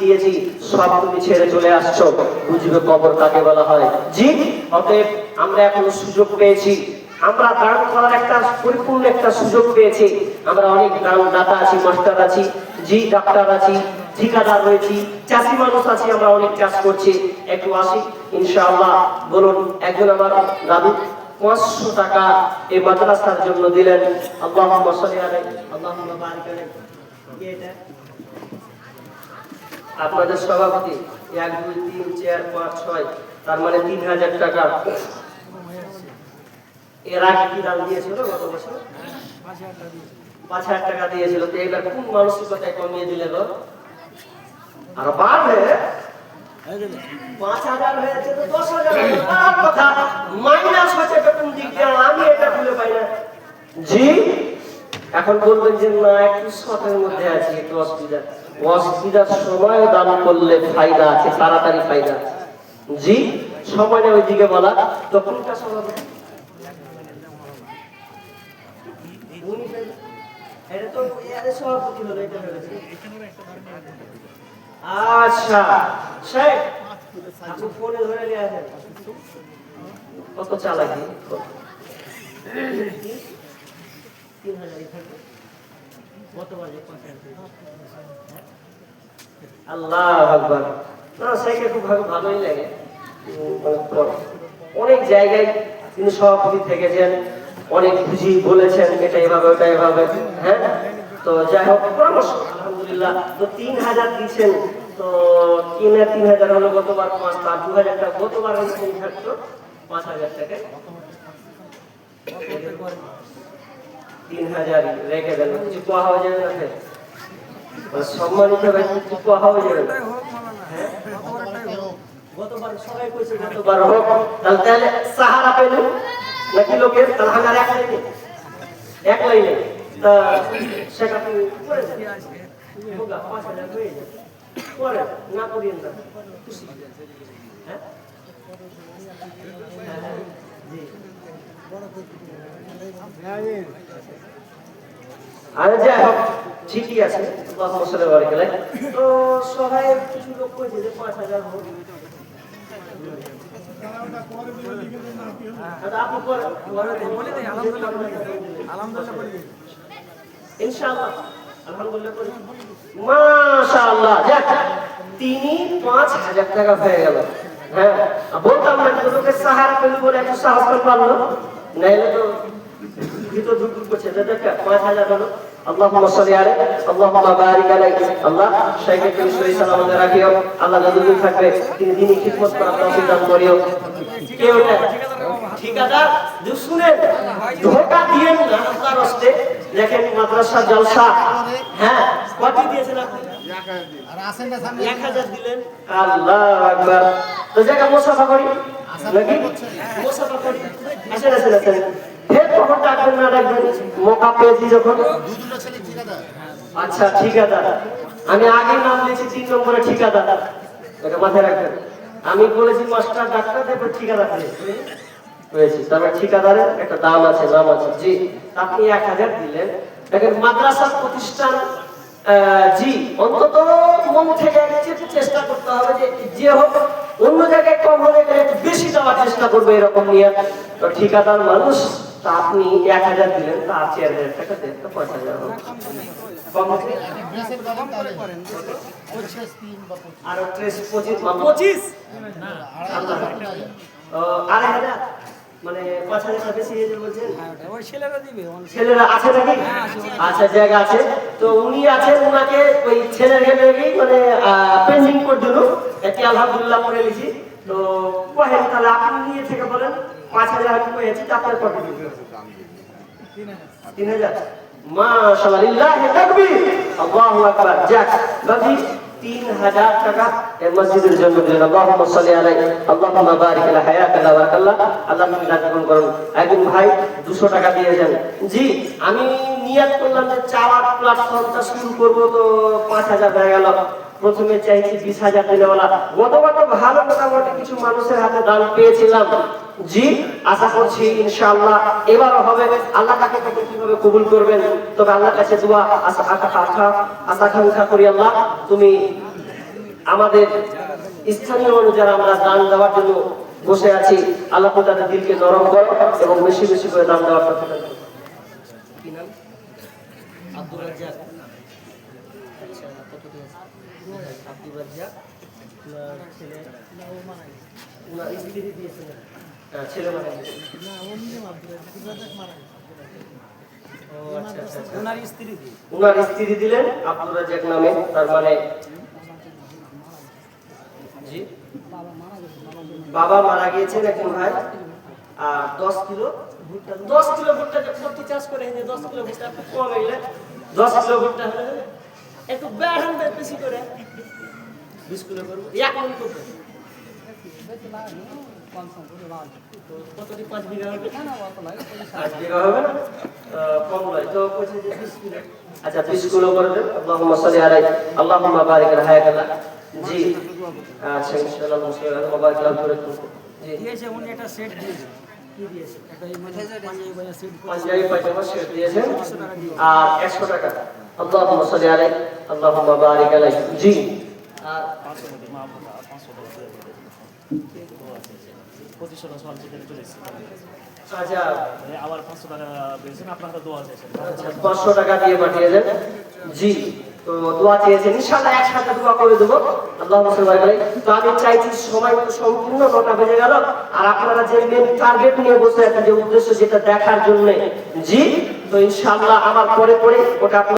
দিয়েছি সব তুমি ছেড়ে চলে আসছো, বুঝবে কবর কাকে বলা হয়। জি, অতএব আমরা এখনো সুযোগ পেয়েছি, আমরা দান করার একটা পরিপূর্ণ একটা সুযোগ পেয়েছি। আমরা অনেক দাতা আছি, মাস্টার আছি, জি ডাক্তার আছি, ঠিকাদার রয়েছি, চাষি মানুষ আছি, আমরা অনেক চাষ করছি। একটু আসি ইনশাআল্লাহ। বলুন, একজন আমার দাদু 500 টাকা এই মাদ্রাসার জন্য দিলেন। আল্লাহুম্মা সাল্লি আলাইহি, আল্লাহুম্মা বারিক আলাইহি। কি এটা? আপনাদের সভাপতি 1 2 3 4 5 6, তার মানে 3000 টাকা। এর আগে কি দান দিয়েছিল? গত বছর 5000 টাকা দিয়েছিল। তো এবার কোন মানসিকতায় কমিয়ে দিলে গো? আর বাড়বে 5000 হয়েছে তো 10000 আর কথা মাইনাস হচ্ছে কোন দিক দিয়ে, আমি এটা ভুলে পাই না। জি, এখন বলবেন যে না একটু শর্টের মধ্যে আছি, একটু অসুবিধার সময় দান করলে ফায়দা আছে, তাড়াতাড়ি ফায়দা। জি, সময়টা ওইদিকে বলা। তো কোনটা সময়? আচ্ছা শেখ, আপনি ফোনে ধরে নিয়ে আসেন। কত চালাকি! 3000 আল্লাহু আকবার। না, শেখে খুব ভালোই লাগে। অনেক জায়গায় তিনি সভাপতি থেকেছেন, অনেক বুঝি বলেছেন এটা এভাবে ওটা এভাবে। হ্যাঁ, তো যাই হোক, পরামর্শ আলহামদুলিল্লাহ। তো 3000 দিচ্ছেন, তো 3000 হলো গতবার 5, তার 2000 টাকা গতবার থাকতো 5000 টাকা, 3000 রেখে দেন। কিছু কোয়া হয়ে যাবে না, সম্মানিত কিছু কোয়া হয়ে যাবে। হ্যাঁ, গতবার সবাই কইছে গতবার হোক, তাহলে সাহারা পেল নাকি লোকের, তাহলে হাঙ্গার এক লাইনে তা সেটা আপনি করে দেন, 5000 হয়ে যাবে। করেন না করিয়েন না খুশি হ্যাঁ জি আরে যাই হোক ঠিকই আছে আল্লাহুম্মা সাল্লি ওয়া বারিক আলাইহি তো সবাই কিছু লোক কইছে যে 5000 হোক আপনি পরে বলে দেই আলহামদুলিল্লাহ ইনশাআল্লাহ আলহামদুলিল্লাহ মাশাআল্লাহ যাক তিনি 5000 টাকা পেয়ে গেল হ্যাঁ বলতাম না তোকে সাহারা পেল বলে একটু সাহস করে পারলো নাইলে তো ভিতর দুপুর করছে দেখ 5000 হলো আল্লাহুম্মা সাল্লি আলাইহি আল্লাহুম্মা বারিক আলাইহি আল্লাহ শাইখকে তুমি সহি সালামতে রাখিও আল্লাহ যতদিন থাকবে তিনি দিনই খিদমত করার তৌফিক দান করিও কে ওটা ঠিকাদার যে শুনেন ধোঁকা দিয়েন না আল্লাহর রাস্তে দেখেন মাদ্রাসা জলসা হ্যাঁ কত দিয়েছেন আপনি আর আসেন না সামনে 1000 দিলেন আল্লাহু আকবার তো জায়গা মুসাফা করি নাকি মুসাফা করি আসেন আসেন আসেন ফের কখন ডাকবেন না ডাকবেন মৌকা পেয়েছি যখন দুটো ছেলে ঠিকাদার আচ্ছা ঠিকাদার আমি আগে নাম দিয়েছি 3 নম্বরে ঠিকাদার এটা মাথায় রাখবেন আমি বলেছি মাস্টার ডাক্তার তারপর ঠিকাদার হয়েছে তবে ঠিকাদারের একটা দাম আছে নাম আছে জি আপনি 1000 দিলেন দেখেন মাদ্রাসা প্রতিষ্ঠান জি অন্তত মন থেকে চেষ্টা করতে হবে যে হোক অন্য জায়গায় কম হলে একটু বেশি দেওয়ার চেষ্টা করবে এরকম নিয়ে তো ঠিকাদার মানুষ তা আপনি 1000 দিলেন তার 4000 টাকা দেন তো 5000 হবে কম হবে আর 25 না আড়াই হাজার মানে 5000 টাকা বেশি হয়ে যাবে বলছেন ওই ছেলেরা দিবে ছেলেরা আছে নাকি আচ্ছা জায়গা আছে তো উনি আছেন উনাকে ওই ছেলের গেলেই মানে পেন্ডিং করে দিল এটি আলহামদুলিল্লাহ পড়ে লিখি তো কহেন তাহলে আপনি নিয়ে থেকে বলেন 5000 আমি কইছি তারপরে কত দিবেন 3000 মাশাআল্লাহ লিল্লাহি তাকবীর আল্লাহু আকবার যাক বাকি 3000 টাকা এই মসজিদের জন্য দিলেন আল্লাহুম্মা সাল্লি আলাইহি আল্লাহুম্মা বারিক আলা হায়াতিনা ওয়া বারাকাল্লাহ আল্লাহ তুমি দান করুন একদিন ভাই 200 টাকা দিয়ে যান জি আমি নিয়ত করলাম যে চাওয়ার প্ল্যাটফর্মটা শুরু করব তো 5000 হয়ে গেল প্রথমে চাইছি 20000 দিলেওয়ালা গতবার তো ভালো মোটামুটি কিছু মানুষের হাতে দান পেয়েছিলাম জি আশা করছি ইনশাআল্লাহ এবারও হবে আল্লাহ তাকে কিভাবে কবুল করবেন তবে আল্লাহর কাছে দোয়া আশা করি আল্লাহ তুমি আমাদের স্থানীয় মানুষ যারা আমরা দান দেওয়ার জন্য বসে আছি আল্লাহ তাদের দিলকে নরম করো এবং বেশি বেশি করে দান দেওয়ার কথা কি নাম আব্দুল রাজ্জাক আচ্ছা কত দিয়েছে আব্দুল রাজ্জাক ছেলে না স্ত্রী দিয়েছে ছেলে মারা গেছে না অন্য আব্দুল রাজ্জাক মারা গেছে ও আচ্ছা আচ্ছা ওনার স্ত্রী দিলেন আব্দুল রাজ্জাক নামে তার মানে জি বাবা মারা গিয়েছেন এখন ভাই আর 10 কিলো ভুট্টা প্রতি চাষ করে 10 কিলো ভুট্টা কম হইলে 10 কিলো ভুট্টা হলে একটু বেড়ান বেশি করে 20 কিলো করব এক মন করব কতটি 5 বিঘা হবে না 5 বিঘা হবে না কম নয় তো কইছে যে 20 কিলো আচ্ছা 20 কিলো করে দেন আল্লাহুম্মা সাল্লি আলাইহি আল্লাহুম্মা বারিক আলা হায়াতিনা জি আচ্ছা ইনশাআল্লাহ মুসলিম বারিক আলা করে জি দিয়েছে উনি একটা সেট দিয়েছে কি দিয়েছে একটা পাঞ্জাবি পায়জামা সেট দিয়েছেন আর 100 টাকা আল্লাহুম্মা সাল্লি আলাইহি আল্লাহুম্মা বারিক আলাইহি জি আর 500 টাকা মাফ 500 টাকা প্রতিশোধ সওয়াল থেকে চলে এসেছে আচ্ছা আবার 500 টাকা দিয়েছেন আপনার কাছে দোয়া চাইছেন আচ্ছা 500 টাকা দিয়ে পাঠিয়ে দেন জি তো দোয়া চেয়েছেন ইনশাআল্লাহ একসাথে দোয়া করে দেব আল্লাহুম্মা সাল্লি আলাইহি তো আমি চাইছি সময় তো সম্পূর্ণ 9টা বেজে গেল আর আপনারা যে মেন টার্গেট নিয়ে বসে আছেন যে উদ্দেশ্য যেটা দেখার জন্য জি তো ইনশাআল্লাহ আমার পরে ওটা